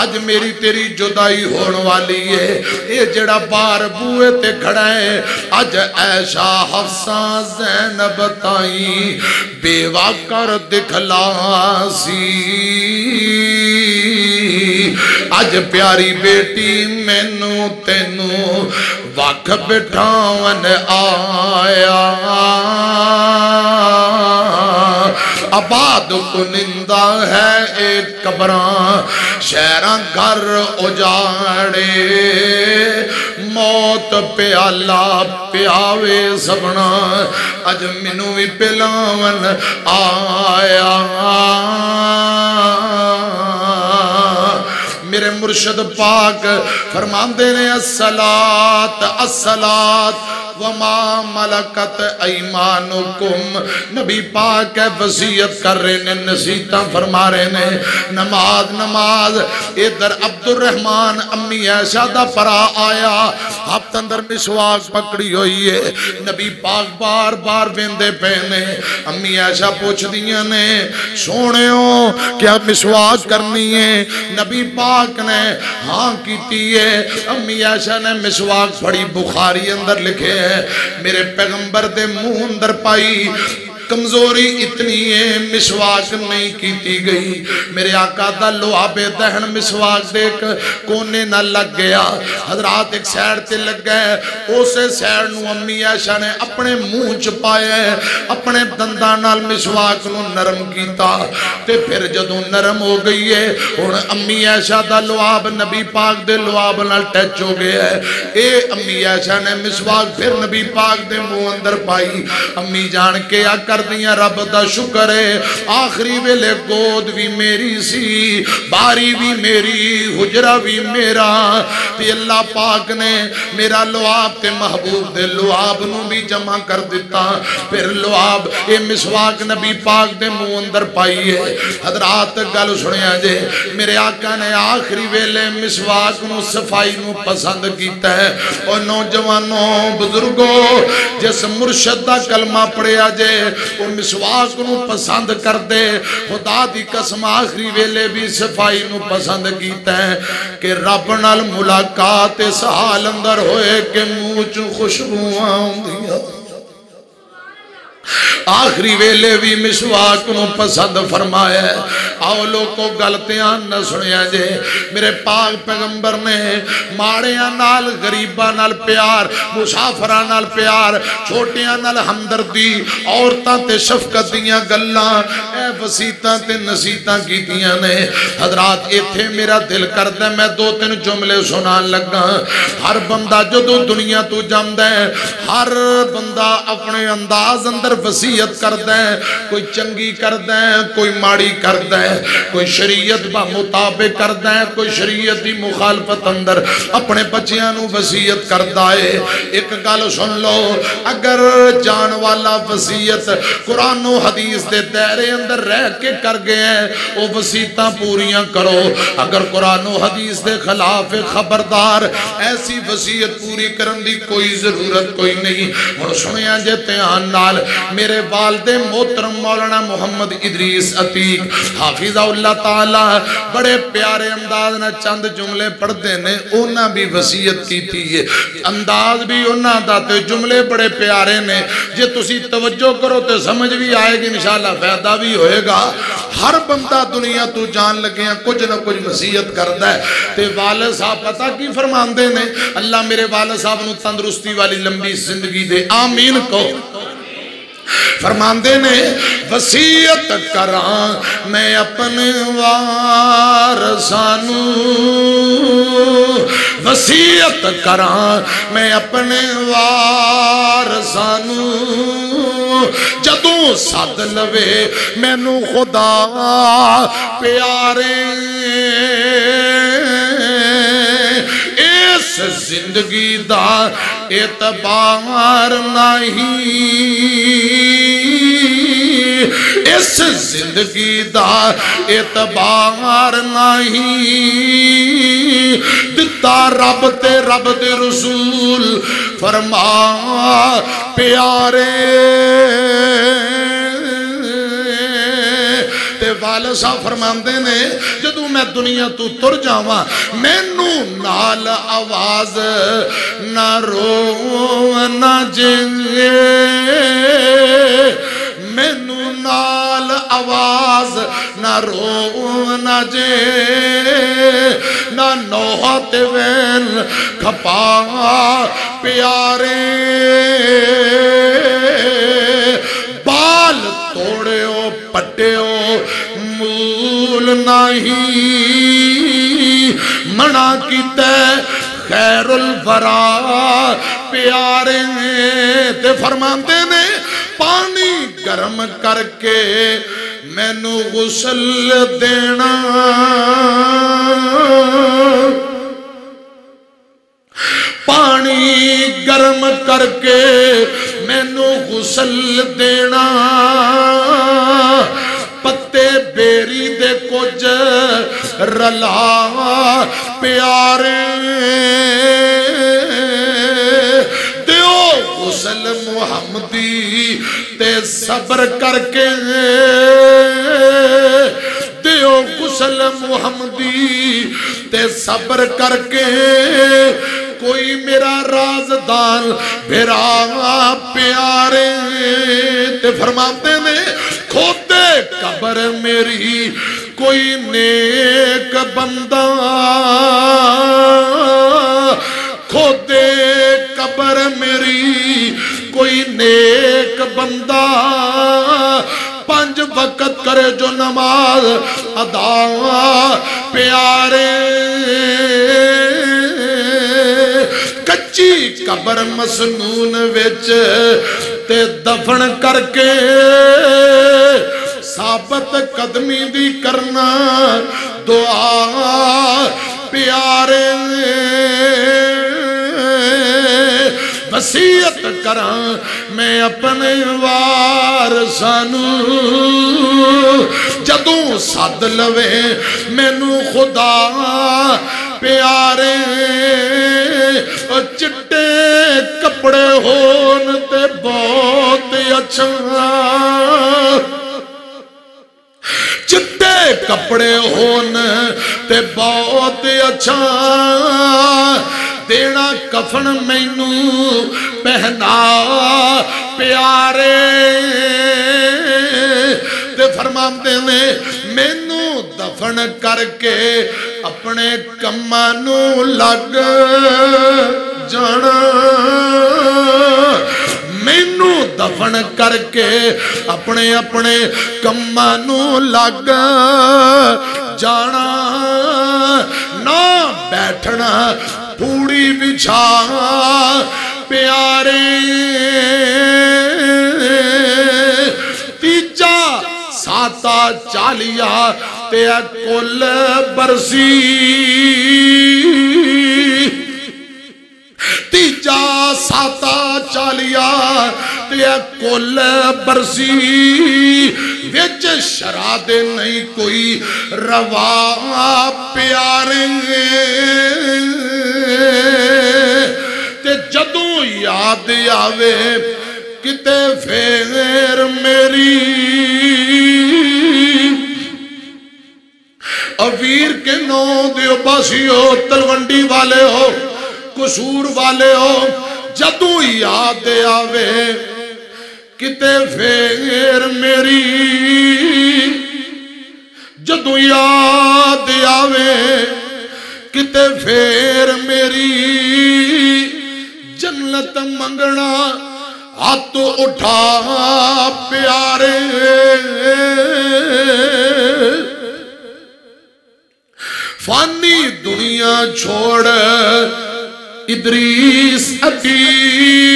آج میری تیری جدائی ہون والی ہے اے جڑا بار بوئے تے کھڑا ہے آج عائشہ حفصہ زینب تائیں بیوہ کر دکھلا سی آج پیاری بیٹی مینو تینو وقت بٹھاون آیا آباد کنندہ ہے ایک قبران شہران گھر اجاڑے موت پیالہ پیاوے سبنا اج منو بھی پلاون آیا میرے مرشد پاک فرماندے نے الصلاۃ الصلاۃ وما ملکت ایمانکم نبی پاک وصیت کر رہے نے نصیحتاں فرما رہے نے نماز نماز ادھر عبد الرحمن امی عائشہ دا پرا آیا ہاتھ اندر مسواک پکڑی ہوئی ہے نبی پاک بار بار ویندے پہنے امی عائشہ پوچھ دیاں نے سونےوں کیا مسواک کرنی ہے نبی پاک نے ہاں کیتی ہے امی عائشہ نے مسواک پڑھی بخاری اندر لکھے ہیں میرے پیغمبر دے منہ اندر پائی کمزوری اتنی ہے مسواک نہیں کیتی گئی میرے آقا دا لعاب دہن مسواک دیکھ کونے نہ لگ گیا حضرات ایک سیڑ تے لگ گئے اسے سیڑ نو امی عائشہ نے اپنے منہ چھپائے اپنے دندانال مسواک نو نرم کیتا تے پھر جدوں نرم ہو گئی ہے اور امی عائشہ دا لعاب نبی پاک دے لعاب نال ٹچ ہو گیا ہے اے امی عائشہ نے مسواک پھر نبی پاک دے منہ اندر پائی امی جان کے آ کر کر دیاں رب دا شکر ہے آخری ویلے گود بھی میری سی باری بھی میری حجرہ بھی میرا تے اللہ پاک نے میرا لعاب تے محبوب دے لعاب نو بھی جمع کر دیتا پھر لعاب اے مسواک نبی پاک دے منہ اندر پائی ہے حضرات گل سنیا جے میرے آقا نے آخری ویلے مسواک نو صفائی نو پسند کیتا ہے اور نوجوانوں بزرگوں جس مرشد دا کلمہ پڑے آجے وہ مسواک نو پسند کر دے خدا دی قسم آخری ویلے بھی صفائی نو پسند کیتا ہے کہ رب نال ملاقات اس حال اندر ہوئے کہ منہ چوں خوشبو آؤں دیا آخری ویلے بھی مسواک نو پسند فرمایا ہے آؤ لوگوں گلتیاں نہ سنیا جے میرے پاک پیغمبر نے ماڑیاں نال غریباں نال پیار مسافراں نال پیار چھوٹیاں نال ہمدردی عورتاں تے شفقت دیاں گلاں اے وسیطاں تے نصیحتاں کیتیاں نے حضرات ایتھے میرا دل کردا میں دو تین جملے سنان لگا ہر بندہ جدوں دنیا تو جاندا ہے ہر بندہ اپنے انداز اندر وصیت کردا ہے کوئی چنگی کردا ہے کوئی ماڑی کردا ہے کوئی شریعت با مطابق کردا ہے کوئی شریعت دی مخالفت اندر اپنے بچیاں نو وصیت کردا ہے ایک گل سن لو اگر جان والا وصیت قرآن و حدیث دے دائرے اندر رہ کے کر گئے ہیں وہ وصیتاں پوریاں کرو اگر قرآن و حدیث دے خلاف خبردار ایسی وصیت پوری کرن دی کوئی ضرورت کوئی نہیں اور سنیا جے دھیان نال میرے والد محترم مولانا محمد ادریس عتیق حافظ اللہ تعالی بڑے پیارے انداز نہ چند جملے پڑھتے نے انہاں بھی وصیت کی تھی انداز بھی انہاں دا تے جملے بڑے پیارے نے جے تسی توجہ کرو تے سمجھ بھی آئے گی انشاءاللہ فائدہ بھی ہوئے گا ہر بندہ دنیا تو جان لگے ہیں کچھ نہ کچھ وصیت کرتا ہے تے والد صاحب پتہ کی فرماندے نے اللہ میرے والد صاحب نو تندرستی والی لمبی زندگی دے آمین کو فرماندے نے وصیت کراں میں اپنے وارثانو وصیت کراں میں اپنے وارثانو جدوں سد لوے مینوں خدا پیارے اس زندگی دا اعتبار نہیں اس زندگی دا اعتبار نہیں دتا رب تے رب دے رسول فرما پیارے والد صاحب فرماندے نے جدوں میں دنیا تو تر جاواں مینوں نال آواز نہ رو نہ جے مینوں نال آواز نہ رو نہ جے نہ نوحہ تے وین کھپا پیارے بال توڑے ہو پٹے ہو مول نہیں منع کیتے خیر الورا پیارے تے فرماندے نے پانی گرم کر کے مینوں غسل دینا پانی گرم کر کے مینوں غسل دینا پتے بیری دے کچھ رلا پیارے دیو غسل محمدی تے صبر کر کے دیو غسل محمدی تے صبر کر کے کوئی میرا رازدان بھیرا پیارے تے فرماتے نے کھوتے قبر میری کوئی نیک بندہ کھوتے قبر میری کوئی نیک بندہ 5 وقت کرے جو نماز ادا پیارے کچی قبر مسنون وچ تے دفن کر کے ثابت قدمی دی کرنا دعا پیارے وصیت کراں میں اپنے وارثانو جدوں سد لوے مینوں خدا پیارے چٹے کپڑے ہون تے بہت اچھا چٹے کپڑے ہون تے بہت اچھا دینا کفن مینوں پہنا پیارے تے فرماندے نے مینوں دفن کر کے اپنے کماں نوں لگ جانا مینوں دفن کر کے اپنے اپنے کماں نوں لگ جانا نہ بیٹھنا پوڑی بچھا پیارے تیجا ساتا چالیا تے کل برسی تیجا ساتا چالیا تے کل برسی وچ شراد نہیں کوئی روا پیارے تے جدوں یاد آوے کتے پھر میری اویر کے نو دیو باسی ہو تلونڈی والے ہو قصور والے ہو جدوں یاد آوے کتے پھر میری جدوں یاد آوے کتے پھر میری جنت منگنا ہاتھ اٹھا پیارے فانی دنیا چھوڑ ادریس عتیق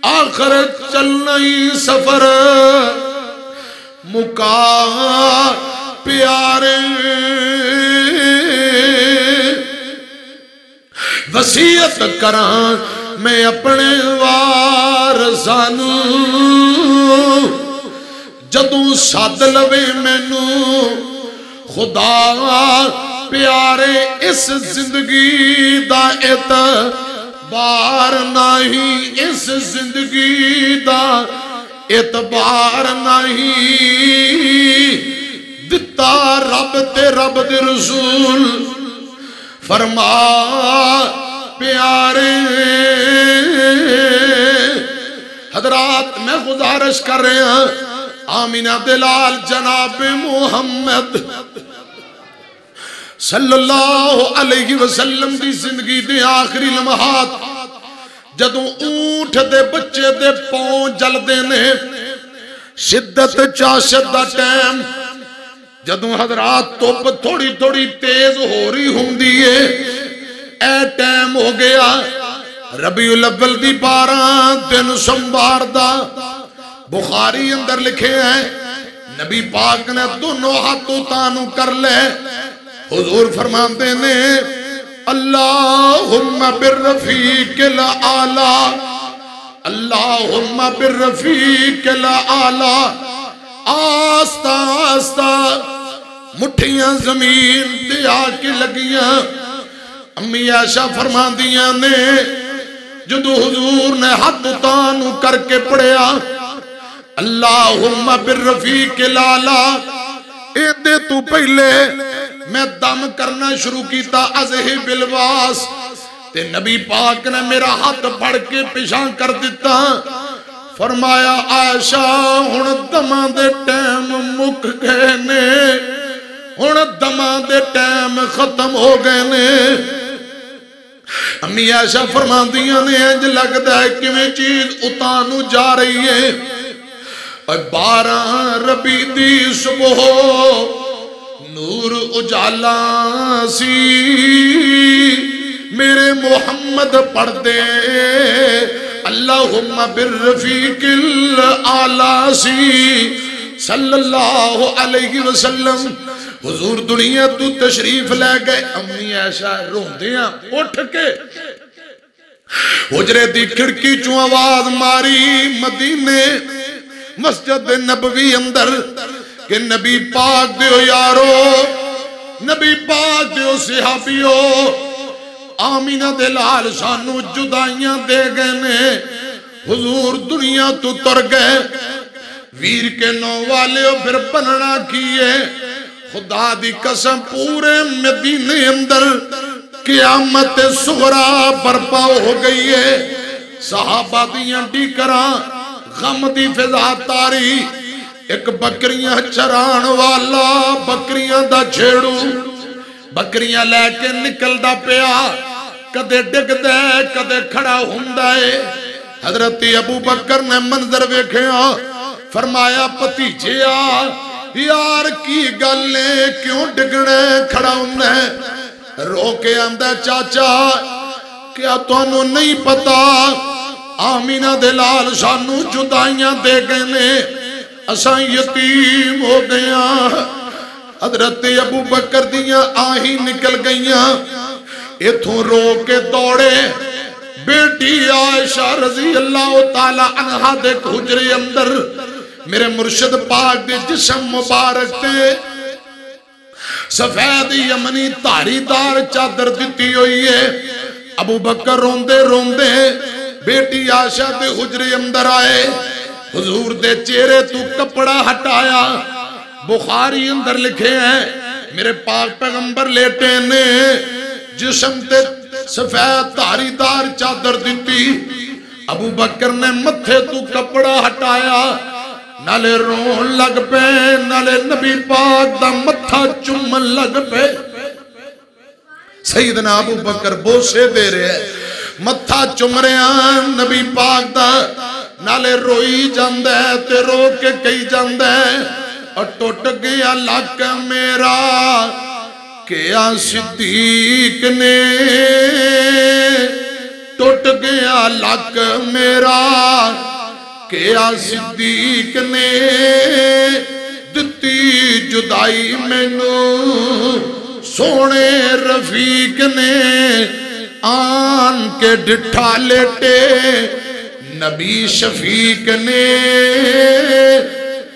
آخرت چلنا ہی سفر مکا پیارے وصیت کراں میں اپنے وارثانو جدوں سد لوے مینوں خدا پیارے اس زندگی دا اعتبار نہیں اس زندگی دا اعتبار نہیں دتا رب تے رب دے رسول فرما پیارے حضرات میں گزارش کر رہے ہیں آمینہ دلال جناب محمد صلی اللہ علیہ وسلم دی زندگی دے آخری لمحات جدوں اونٹ دے بچے دے پاؤں جل دینے شدت چاشت دا ٹائم جدوں حضرات توپ تھوڑی تھوڑی تیز ہو رہی ہوں دیئے اے ٹائم ہو گیا ربیع الاول دی 12 دن سمبار دا بخاری اندر لکھے ہیں نبی پاک نے دونوں ہاتھوں تانو کر لے حضور فرماتے نے اللہم بالرفیق العالی اللہم بالرفیق العالی آستا آستا مٹھیاں زمین تے آکے لگیاں امی عائشہ فرمان دیاں نے جدو حضور نے ہاتھ تانو کر کے پڑھیا اللہم بالرفیق العالی ایدے تو پہلے میں دم کرنا شروع کیتا ازہی بالواس تے نبی پاک نے میرا ہاتھ پڑھ کے پیشاں کر دیتا فرمایا عائشہ ہن دماں دے ٹائم مک گئے نے ہن دماں دے ٹائم ختم ہو گئے نے امی عائشہ فرما دیاں نے انج لگتا ہے کہ میں چیز اتانو جا رہی ہے 12 ربیع دی صبح نور اجالا سی میرے محمد پڑھ دے اللہم بالرفیق الاعلی صلی اللہ علیہ وسلم حضور دنیا تو تشریف لے گئے امی عائشہ روندیاں اٹھ کے حجرے دی کھڑکی چوں آواز ماری مدینے مسجد نبوی اندر کہ نبی پاک دیو یارو نبی پاک دیو صحابیو آمینہ دے لال سانو جدائیاں دے گئے نے حضور دنیا تو تر گئے ویر کے نو والے پھر بننا کیے خدا دی قسم پورے مدینے اندر قیامت صغرا برپا ہو گئی ہے صحابہ دیاں ڈیکراں غم دی فضا تاری ایک بکریاں چران والا بکریاں دا جھیڑو بکریاں لے کے نکل دا پیا کدے ڈگ دے کدے کھڑا ہندائے حضرت ابو بکر نے منظر ویکھیا فرمایا پتیجیا یار کی گلے کیوں ڈگنے کھڑا ہندے رو کے آندہ چاچا کیا تو انہوں نہیں پتا آمینہ دلال سانو جدائیاں دے گئے نے اساں یتیم ہو گیا حضرت ابو بکر دیاں آہی نکل گئیاں اتھوں رو کے دوڑے بیٹی عائشہ رضی اللہ تعالیٰ عنہ دے حجرے اندر میرے مرشد پاک دے جسم مبارک تے سفید یمنی تاری دار چادر دیتی ہوئی ہے ابو بکر روندے روندے بیٹی عائشہ دے حجرے اندر آئے حضور دے چہرے تو کپڑا ہٹایا بخاری اندر لکھے ہیں میرے پاک پیغمبر لیٹے نے جسم تے سفید تاری دار چادر دیتی ابو بکر نے متھے تو کپڑا ہٹایا نالے رون لگ پے نالے نبی پاک دا متھا چمن لگ پے سیدنا ابو بکر بوسے دے رہے متھا چم رہے نبی پاک دا نالے روئی جاندے تے رو کے کئی جاندے اور ٹوٹ گیا لک میرا کیا صدیق نے ٹوٹ گیا لک میرا کیا صدیق نے دتی جدائی مینوں سونے رفیق نے آن کے ڈٹھا لیٹے نبی شفیق نے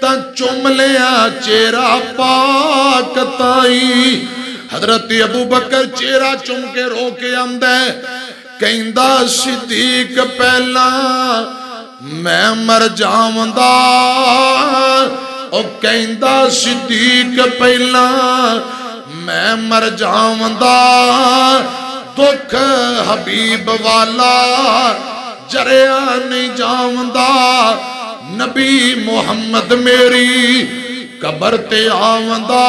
تا چوم لیا چہرہ پاک تائی حضرت ابو بکر چہرہ چوم کے رو کے آمدے کہندہ صدیق پہلا میں مر جاؤندہ او کہندہ صدیق پہلا میں مر جاؤندہ دکھ حبیب والا جریا نہیں جاؤندہ نبی محمد میری قبر تے آوندہ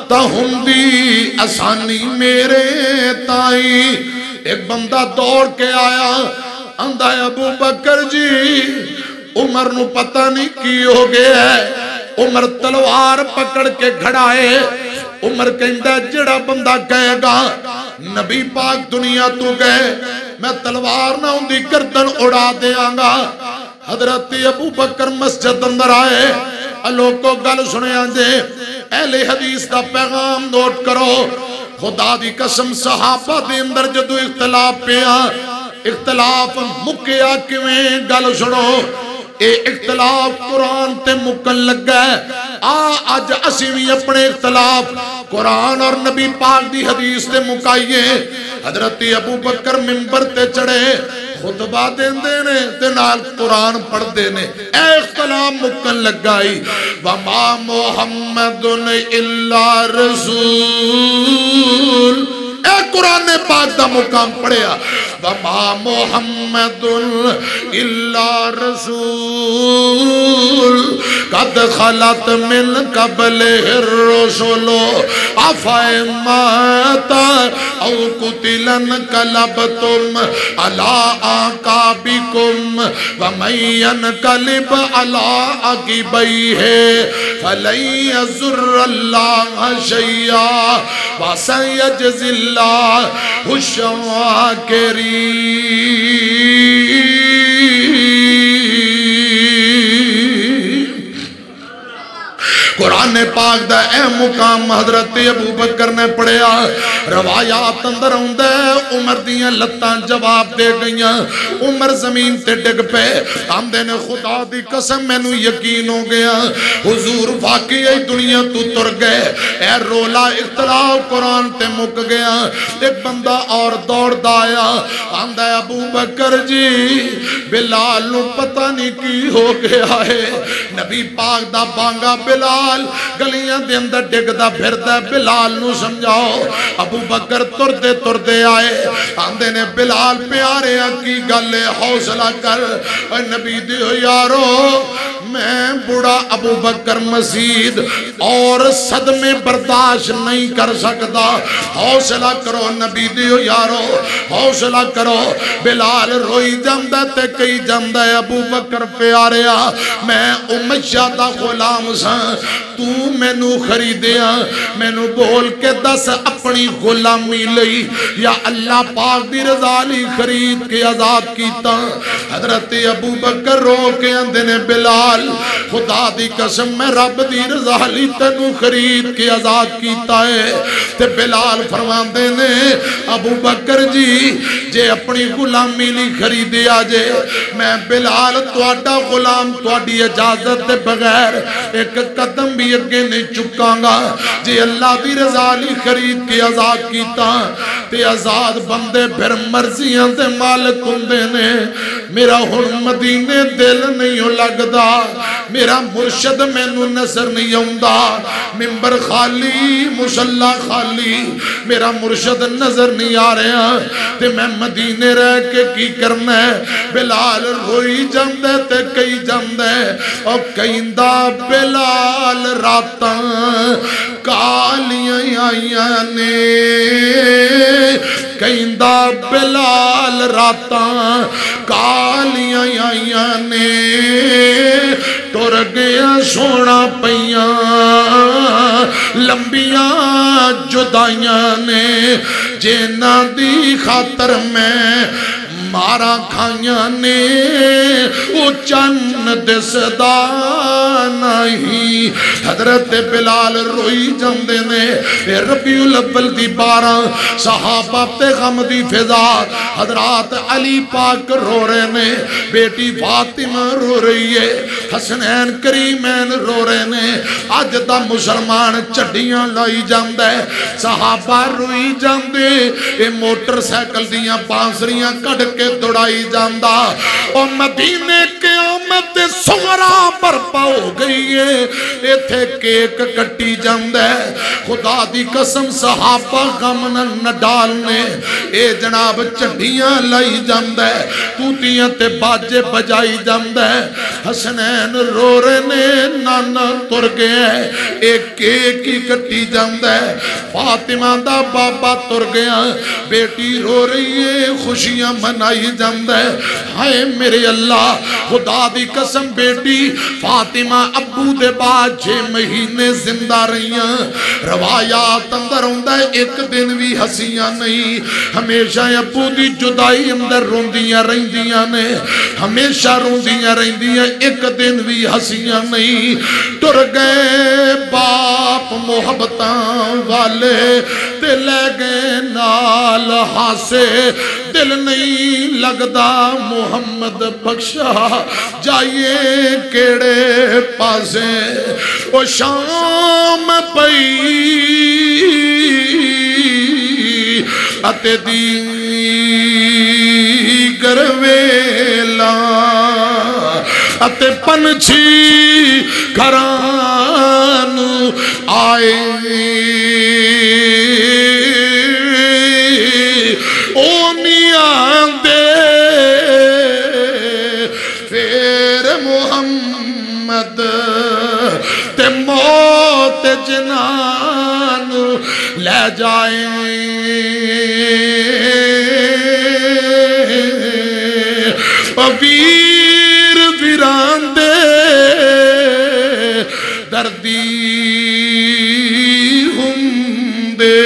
تا ہندی آسانی میرے تائی ایک بندہ دوڑ کے آیا اندھا ابو بکر جی عمر نو پتہ نہیں کی ہو گیا ہے عمر تلوار پکڑ کے گھڑائے عمر کہندہ جڑا بندہ کہے گا نبی پاک دنیا تو گئے میں تلوار نہ ہوں دی گردن اڑا دے آنگا حضرت ابو بکر مسجد اندر آئے اللہ کو گل سنے آنجے اہل حدیث دا پیغام نوٹ کرو خدا دی قسم صحابہ دے اندر جدو اختلاف پیا اختلاف مکیا کیویں گل سنو اے اختلاف قرآن تے مکن لگ گئے آج اسی بھی اپنے اختلاف قرآن اور نبی پاک دی حدیث تے مکائیے حضرت ابو بکر ممبر تے چڑھے خطبہ دین دینے تے نال قرآن پڑھ دینے اے اختلاف مکن لگ گئی وَمَا مُحَمَّدٌ إِلَّا رَسُولٌ اے قرآن پاک دا مقام پڑھیا وَمَا مُحَمَّدٌ إِلَّا رَسُولٌ قَدْ خَلَتْ مِنْ قَبْلِهِ الرُّسُلُ أَفَإِن مَاتَ أَوْ قُتِلَ انقلبتم عَلَىٰ أَعْقَابِكُمْ وَمَن يَنقلب عَلَىٰ عَقِبَيْهِ فَلَن يَضُرَّ اللَّهَ شَيْئًا وَسَيَجْزِي اللَّهُ الشَّاكِرِينَ قرآن پاک دا اے مقام حضرت ابو بکر نے پڑھیا روایات اندر آندا ہے عمر دیاں لتاں جواب دے گئیاں عمر زمین تے ڈگ پے آندے نے خدا دی قسم مینوں یقین ہو گیا حضور واقعی دنیا تو تر گئے اے رولا اختلاف قرآن تے مک گیا ایک بندہ اور دوڑ دایا آندہ ابو بکر جی بلال نو پتہ نہیں کی ہو گیا ہے نبی پاک دا بانگا بلال گلیاں دے اندر ڈگ دا پھر دا بلال نو سمجھاؤ ابو بکر تر دے آئے آندے نے بلال پیارے کی گلے حوصلہ کر اے نبی دیو یارو میں بڑا ابو بکر مزید اور صدمے برداشت نہیں کر سکتا حوصلہ کرو نبی دیو یارو حوصلہ کرو بلال روئی جاندہ تے کئی جاندہ ابو بکر پیاریا میں امیہ دا غلام سا تو میں نو خریدیا میں نو بول کے دس اپنی غلامی لئی یا اللہ پاک دی رضا لی خرید کے آزاد کیتا حضرت ابو بکر رو کے اندے نے بلال خدا دی قسم میں رب دی رضا لی تنو خرید کے آزاد کیتا ہے تے بلال فرمان دے نے ابو بکر جی جے اپنی غلامی لی خریدے آجے میں بلال تواڈا غلام تواڈی اجازت دے بغیر ایک قدم بھی اگے نہیں چکاں گا جے اللہ دی رضا لی خرید کے آزاد کیتا تے آزاد بندے پھر مرضیاں دے مالک ہوندے نے میرا ہن مدینے دل نہیں لگدا میرا مرشد مینوں نظر نہیں آوندا منبر خالی مصلی خالی میرا مرشد نظر نہیں آ رہا تے میں مدینے رہ کے کی کرنا ہے بلال روئی جاندے تے کئی جاندے اور کئیندہ بلال راتاں کالیاں آئیاں نے کئیندہ بلال راتاں کالیاں آئیاں نے ٹر گیا سونا پیاں لمبیاں جدائیاں نے جینا دی خاطر میں مارا کھائیاں نے او چند دسدا نہیں حضرت بلال روئی جاندے نے ربیع الاول دی 12 صحابہ تے غم دی فضا حضرات علی پاک رو رہے نے بیٹی فاطمہ رو رہی ہے حسنین کریمین رو رہے نے آج دا مسلمان چڑیاں لائی جاندے صحابہ روئی جاندے اے موٹر سیکل دیاں پانسریاں کڑ کے دوڑائی جاندہ اور مدینے قیامت سغرا برپا ہو گئی ہے ایتھے کیک کٹی جاندہ خدا دی قسم صحابہ غم نہ ڈالنے اے جناب چڑیاں لائی جاندہ توتیاں تے باجے بجائی جاندہ حسنین رو رہنے نانا تر گئے ایک کیک ہی کٹی جاندہ فاطمہ دا بابا تر گیا بیٹی رو رہی ہے خوشیاں منائی جاندہ ہائے میرے اللہ خدا دی قسم بیٹی فاطمہ ابو دے بعد 6 مہینے زندہ رہیاں روایات اندر ہوندہ ایک دن بھی ہسیاں نہیں ہمیشہ ابو دی جدائی اندر روندیاں رہندیاں نے ہمیشہ روندیاں رہندیاں ایک دن بھی ہسیاں نہیں ٹر گئے باپ محبتاں والے تے لے گئے نال ہاسے دل نہیں لگدا محمد بخشا جائیے کیڑے پاسے او شام پئی اتے دی گرویلا اتے پنچھی گھران آئے اونیاں دے پھر محمد تے موت جنان لے جائیں ویر ویران دے دردی ہندے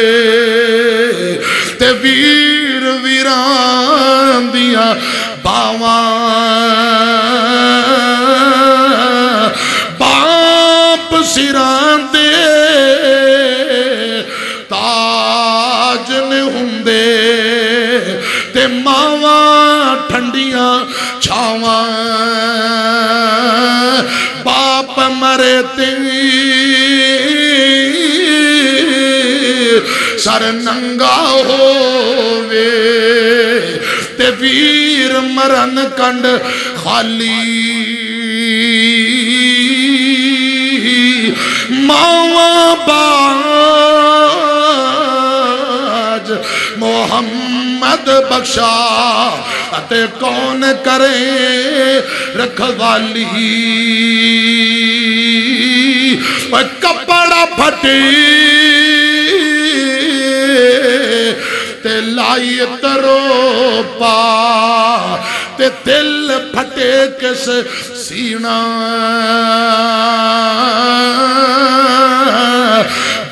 تے ویر ویران دیا باوان باپ سران مارے تے سر ننگا ہووے تے ویر مرن کنڈ خالی ماواں باج محمد بخشا تے کون کرے رکھوالی کپڑا پھٹی تے لائی ترو پا تے دل پھٹے کس سینہ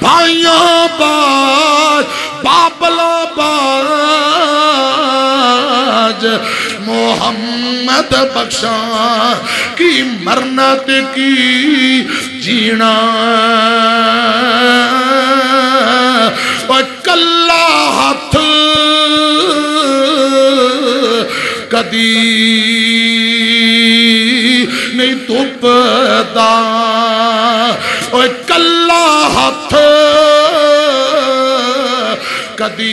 بھائیاں باج بابلا باج محمد بخشا کی مرنت کی جینا اور کلا ہاتھ کدی نہیں تپدا اور کلا ہاتھ کدی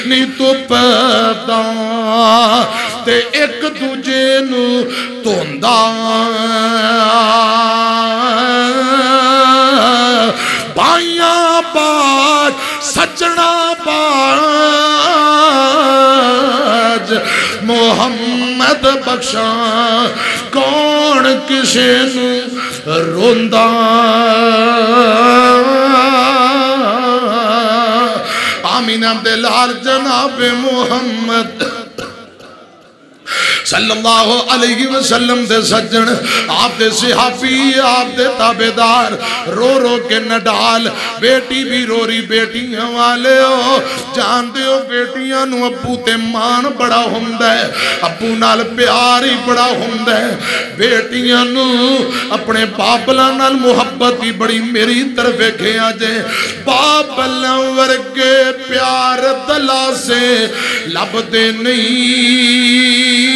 نہیں تپدا تے ایک دوجے نو توندا بھائیاں باج سجنا باج محمد بخشا کون کسے نو روندا آمین عبداللہ جناب محمد صلی اللہ علیہ وسلم دے سجن آپ دے صحابی آپ دے تابدار رو رو کے نڈال بیٹی بھی رو رہی بیٹیاں والے ہو جان دے ہو بیٹیاں نو ابو تے مان بڑا ہوندہ ہے ابو نال پیار ہی بڑا ہوندہ ہے بیٹیاں نو اپنے بابلا نال محبت ہی بڑی میری طرف کھے آجے بابلا ورگے پیار دلا سے لب دے نہیں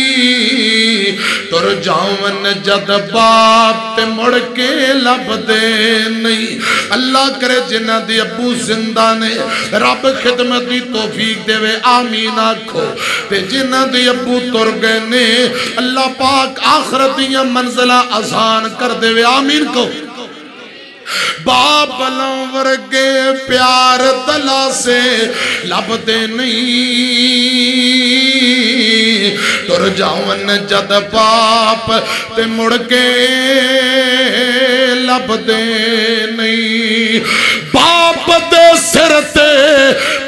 تر جاون جد باپ تے مڑ کے لب دے نہیں اللہ کرے جنہ دی ابو زندہ نے رب خدمت دی توفیق دے وے آمین آکھو تے جنہ دی ابو تر گئے نے اللہ پاک آخرتیاں منزلہ آسان کر دے وے آمین کو بابلاں ورگے پیار دلا سے لب دے نہیں تر جاون جد باپ تے مڑ کے لب دے نہیں باپ دے سر تے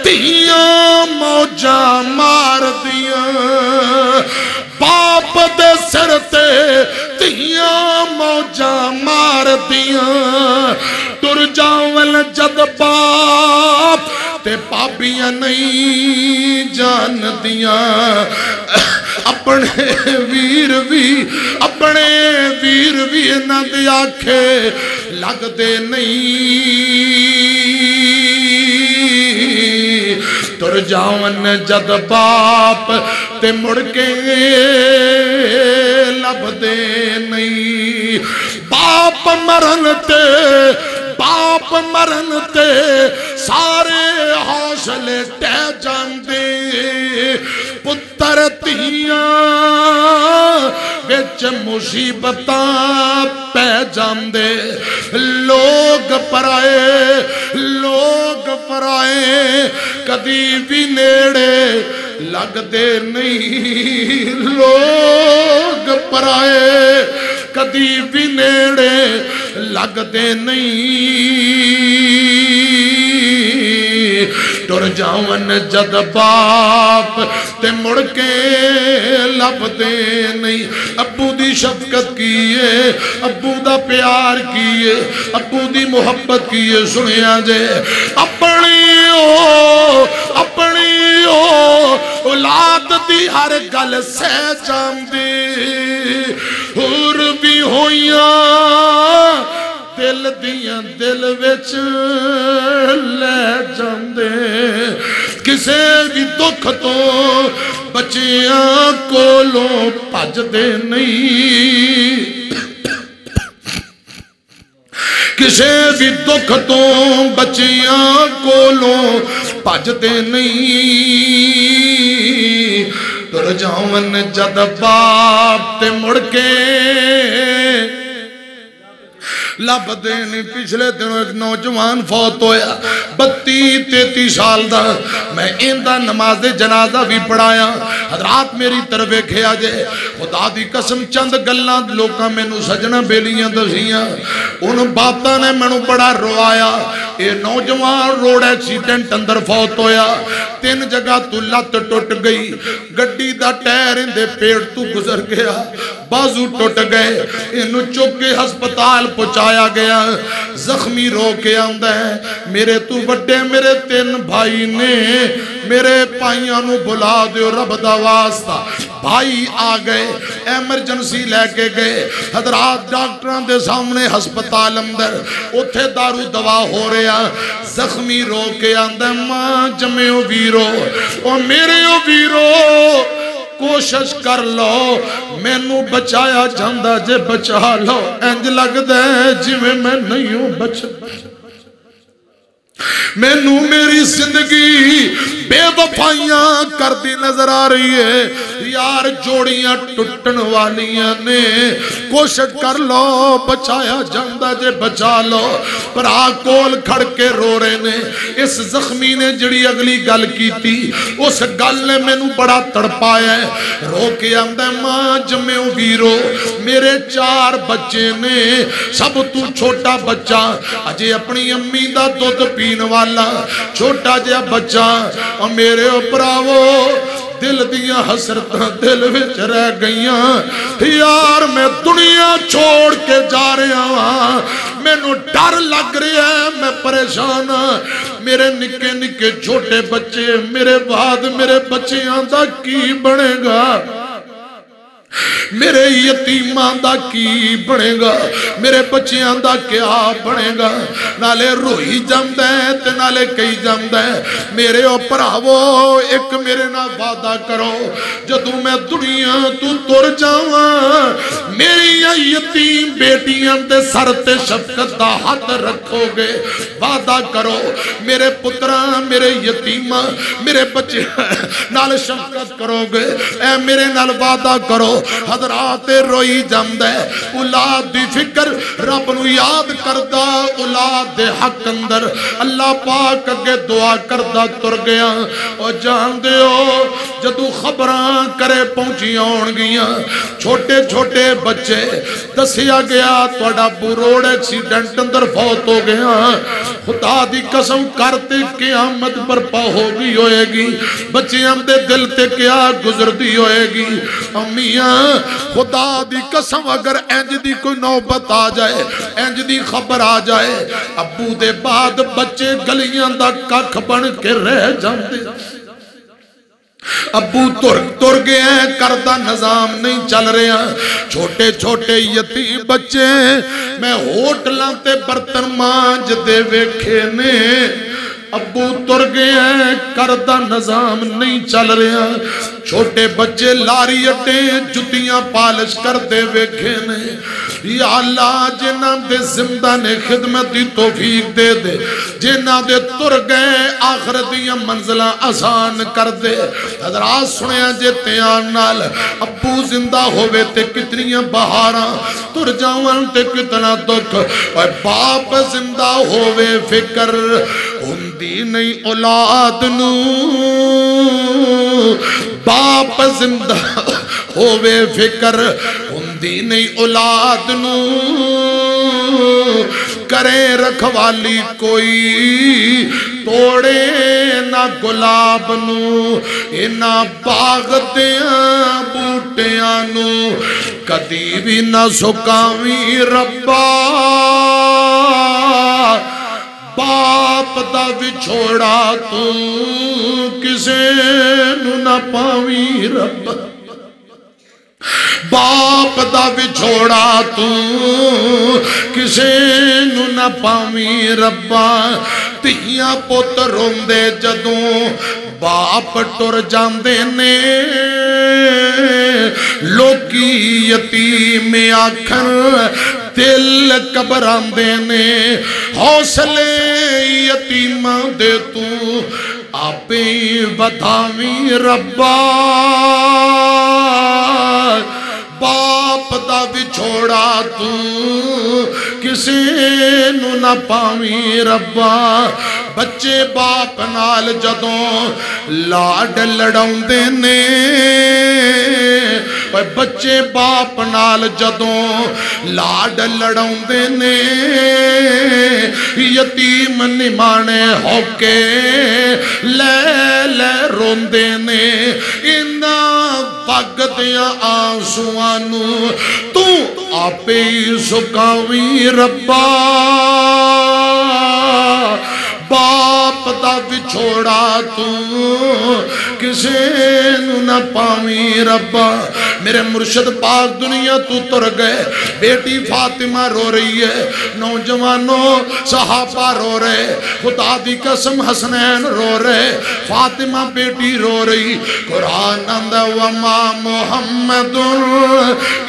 تیاں موجہ مار دیاں باپ دے سر تے تیاں موجہ مار دیاں تر جاون جد باپ تے پاپیاں نہیں جان دیاں اپنے ویر بھی نہ دے آکھے لگ دے نہیں تر جاون جد باپ تے مڑ کے لب دے نہیں باپ مرن تے سارے حوصلے ٹہ جاندے پتر تیاں وچ مصیبتاں پہ جاندے لوگ پرائے کدی بھی نیڑے لگ دے نہیں لوگ پرائے کدی بھی نیڑے لگ دے نہیں ٹر جاون جد باپ تے مڑ کے لب دے نہیں ابو دی شفقت کیے ابو دا پیار کیے ابو دی محبت کیے سنیا جے اپنی اولاد دی ہر گل سہ جام دے اور بھی ہویاں دل دیاں دل وچ لے جاندے کسے بھی دکھ تو بچیاں کولوں پج دے نہیں کسے بھی دکھ تو بچیاں کولوں بھجدے نہیں تر جاون جد باپ تے مڑ کے لب دین پچھلے دنوں ایک نوجوان فوت ہویا 32-33 سال دا میں ایندہ نماز جنازہ بھی پڑھایا حضرات میری طرف کھیا جے خدا دی قسم چند گلاں لوکاں میں نو سجنہ بیلیاں دسیاں ان باتاں نے میں نو بڑا روایا اے نوجوان روڈ ایکسیڈنٹ اندر فوت ہویا 3 جگہ تو لت ٹوٹ گئی گڈی دا ٹائر اندے پیڑ تو گزر گیا بازو ٹوٹ گئے انو چوکے ہسپتال پہنچایا گیا زخمی رو کے آندہ ہے میرے تو بڑے میرے 3 بھائی نے میرے پائیاں نو بلا دیو رب دا واسطہ بھائی آ گئے ایمرجنسی لے کے گئے حضرات ڈاکٹران دے سامنے ہسپتال اندر اتھے دارو دوا ہو رہا زخمی رو کے آندہ ماں جمعیو ویرو اور میرے ویرو کوشش کر لو میں نو بچایا جاندہ جے بچا لو انج لگ دے جی میں نہیں ہوں بچ میں نو میری زندگی بے وفائیاں کر دی نظر آ رہی ہے یار جوڑیاں ٹوٹن والیاں نے کوشش کر لو بچایا جاندہ جے بچا لو پر آکول کھڑ کے رو رہے نے اس زخمی نے جڑی اگلی گل کی تھی اس گل نے میں نو بڑا تڑپایا ہے رو کے آندہ ماں جمعیو ویرو میرے 4 بچے نے سب تو چھوٹا بچہ اجے اپنی امی دا دودھ پین والا چھوٹا جا بچہ اور میرے اوپراوو دل دیاں حسرتاں دل وچ رہ گئیاں یار میں دنیا چھوڑ کے جا رہا ہوں میں نو ڈر لگ رہا ہے میں پریشان میرے نکے نکے چھوٹے بچے میرے بعد میرے بچے آندہ کی بنے گا میرے یتیمان دا کی بنے گا میرے بچیاں دا کیا بنے گا نالے روئی جمد ہے تے نالے کئی جمد ہے میرے اوپر آوو ایک میرے نہ وعدہ کرو جدو میں دنیا تو تر جاواں میری یتیم بیٹیاں دے سر تے شفقت دا ہاتھ رکھو گے وعدہ کرو میرے پتران میرے یتیمان میرے بچے نال شفقت کرو گے اے میرے نال وعدہ کرو حضرات روئی جمد ہے اولاد دی فکر رب نو یاد کردہ اولاد دے حق اندر اللہ پاک اگے دعا کردہ تر گیا اور جان دے ہو جدو خبران کرے پہنچی آن گیا چھوٹے چھوٹے بچے دسیا گیا توڑا بروڑ ایکسیڈنٹ اندر فوت ہو گیا خدا دی قسم کرتے قیامت برپا ہوگی ہوئے گی بچے ہم دے دل تے کیا گزر دی ہوئے گی امیاں خدا دی قسم اگر انج دی کوئی نوبت آ جائے انج دی خبر آ جائے ابو دے بعد بچے گلیاں دا ککھ بن کے رہ جاندے ابو تر گئے ہیں کردہ نظام نہیں چل رہے ہیں چھوٹے چھوٹے یتیم بچے میں ہوٹلاں تے برتن مانج دے ویکھے نے ابو تر گئے ہیں کردہ نظام نہیں چل رہے ہیں چھوٹے بچے لاری اٹے جتیاں پالش کر دے ویکھے نے یا اللہ جنہ دے زندہ نے خدمت دی توفیق دے دے جنہ دے تر گئے آخر دیاں منزلہ آسان کر دے حضرات سنیا جے تیان نال ابو زندہ ہوئے تے کتنیاں بہاراں تر جاؤں تے کتنا دکھ اور باپ زندہ ہوئے فکر ہندی نہیں اولاد نو باپ زندہ ہوئے فکر ہندی نہیں اولاد نو کرے رکھوالی کوئی توڑے نہ گلاب نو اینا باغ دیاں بوٹیاں نو کدی بھی نہ سکاوی ربا باپ دا وچھوڑا تو کسے نو نہ پاوی رب باپ دا وچھوڑا تو کسے نو نہ پاوی ربا تیاں پوت روندے جدوں باپ ٹر جاندے نے لوکی یتیم آکھن دل گھبراندے نے حوصلے یتیماں دے تو آپے بدھاویں ربا باپ دا وچھوڑا تو کسی نو نہ پاویں ربا بچے باپ نال جدوں لاڈ لڑاوندے نے بچے باپ نال جدوں لاڈ لڑاوندے نے یتیم نمانے ہو کے لے لے روندے نے انہاں بھگدیاں آنسوانو تو آپے سکاویں ربا باپ دا وچھوڑا تو کسے نو نہ پاویں ربا میرے مرشد پاک دنیا تو تر گئے بیٹی فاطمہ رو رہی ہے نوجوانوں صحابہ رو رہے خدا دی قسم حسنین رو رہے فاطمہ بیٹی رو رہی قرآن اندہ وما محمد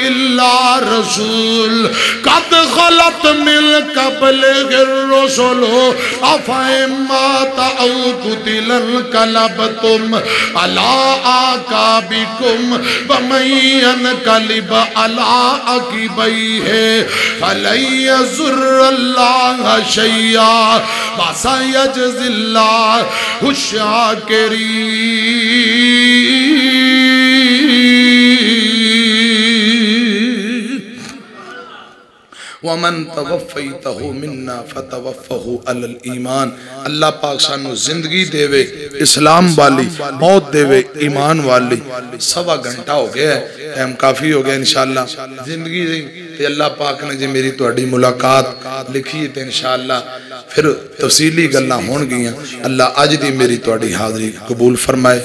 الا رسول قد خلط مل قبل الرسل افائمات او قتل انقلبتم علی آقابکم ومن قلب علی عقبیہ فلن یضر اللہ شیئا وسیجزی اللہ الشاکرین وَمَن تَوَفَّيْتَهُ مِنَّا فَتَوَفَّهُ عَلَى الْإِيمَانِ اللہ پاک سانو زندگی دے وے اسلام والی موت دے وے ایمان والی سوا گھنٹہ ہو گیا ہے ٹائم کافی ہو گیا انشاءاللہ زندگی دی تے اللہ پاک نے جی میری توڑی ملاقات لکھی تے انشاءاللہ پھر تفصیلی گلہ ہون گئیاں اللہ آج دی میری توڑی حاضری قبول فرمائے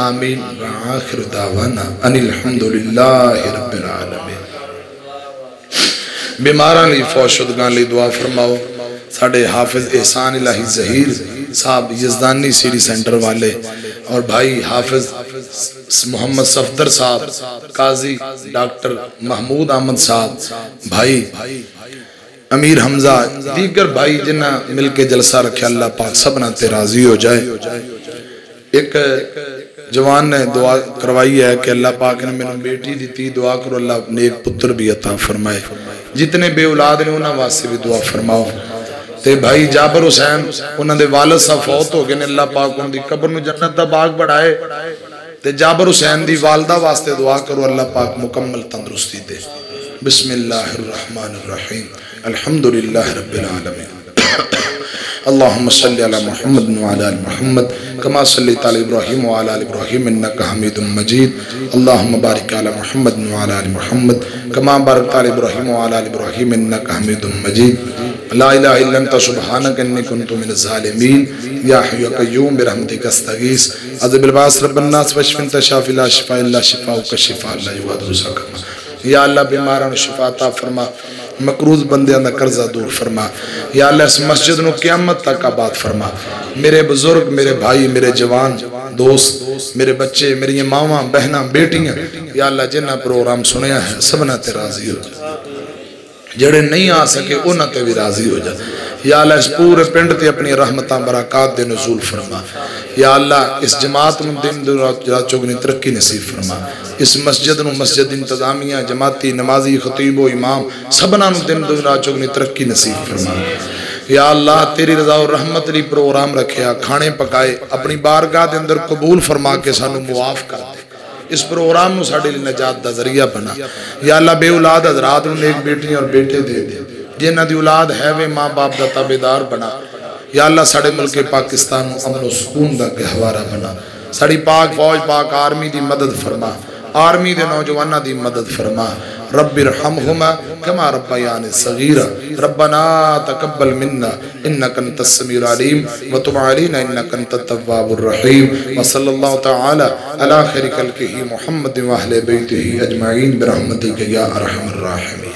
آمین وآخر دعوانا ان الحمدللہ رب العالمین بیماران لی فوشدگان لی دعا فرماؤ ساڑھے حافظ احسان الہی ظہیر صاحب یزدانی سیری سینٹر والے اور بھائی حافظ محمد صفدر صاحب قاضی ڈاکٹر محمود احمد صاحب بھائی امیر حمزہ دیگر بھائی جنہ مل کے جلسہ رکھے اللہ پاک سبنا تے راضی ہو جائے ایک جوان نے دعا کروائی ہے کہ اللہ پاک نے میں نے بیٹی دیتی دعا کرو اللہ نیک پتر بھی عطا فرمائے جتنے بے اولاد نے انہاں واسطے بھی دعا فرماؤ تے بھائی جابر حسین انہاں دے والد صاحب فوت ہو گئے نے اللہ پاک انہاں دی قبر نو جنت دا باغ بڑھائے تے جابر حسین دی والدہ واسطے دعا کرو اللہ پاک مکمل تندرستی دے بسم اللہ الرحمن الرحیم الحمدللہ رب العالمین اللہم صلی علی محمد وعلی آل محمد کما صلیت علی ابراہیم وعلی آل ابراہیم انکا حمید مجید اللہم بارک علی محمد وعلی آل محمد کما بارکت علی ابراہیم وعلی آل ابراہیم انکا حمید مجید لا الہ الا انت سبحانک انی کنت من الظالمین یا حی و قیوم برحمتک استغیث عذب الباس رب الناس وشف انت شافی لا شفاء الا شفاءک شفاء اللہ یغادر سقما یا اللہ بیماران شفا عطا فرما مقروض بندیاں دا قرضہ دور فرما یا اللہ اس مسجد نو قیامت تک آباد فرما میرے بزرگ میرے بھائی میرے جوان دوست میرے بچے میری ماواں بہناں بیٹیاں یا اللہ جنہ پروگرام سنیا ہے سبنا تے راضی ہو جائے جڑے نہیں آ سکے انہاں تے بھی راضی ہو جائے یا اللہ اس پورے پنڈ تے اپنی رحمتاں برکات دے نزول فرما یا اللہ اس جماعت نو دن رات چوگنی ترقی نصیب فرما اس مسجد نو مسجد انتظامیہ جماعتی نمازی خطیب و امام سبنا نو دن رات چوگنی ترقی نصیب فرما یا اللہ تیری رضا و رحمت لی پروگرام رکھیا کھانے پکائے اپنی بارگاہ دے اندر قبول فرما کے سانو معاف کر دے اس پروگرام نو ساڑے لی نجات دا ذریعہ بنا یا اللہ بے اولاد حضرات نو ایک بیٹی اور بیٹے دے دے جنہ دی اولاد ہے وہ ماں باپ دا تابعدار بنا یا اللہ ساڑے ملک پاکستان امن و سکون دا گہوارہ بنا ساڑی پاک فوج پاک آرمی دی مدد فرما آرمی دے نوجوانہ دی مدد فرما رب ارحمہما کما ربیان صغیرہ ربنا تقبل منا انکا انت السمیع العلیم وتب علینا انکا انت التواب الرحیم وصلی اللہ تعالی علی خیر خلقہ محمد و اہل بیتہ اجمعین برحمتک یا ارحم الراحمین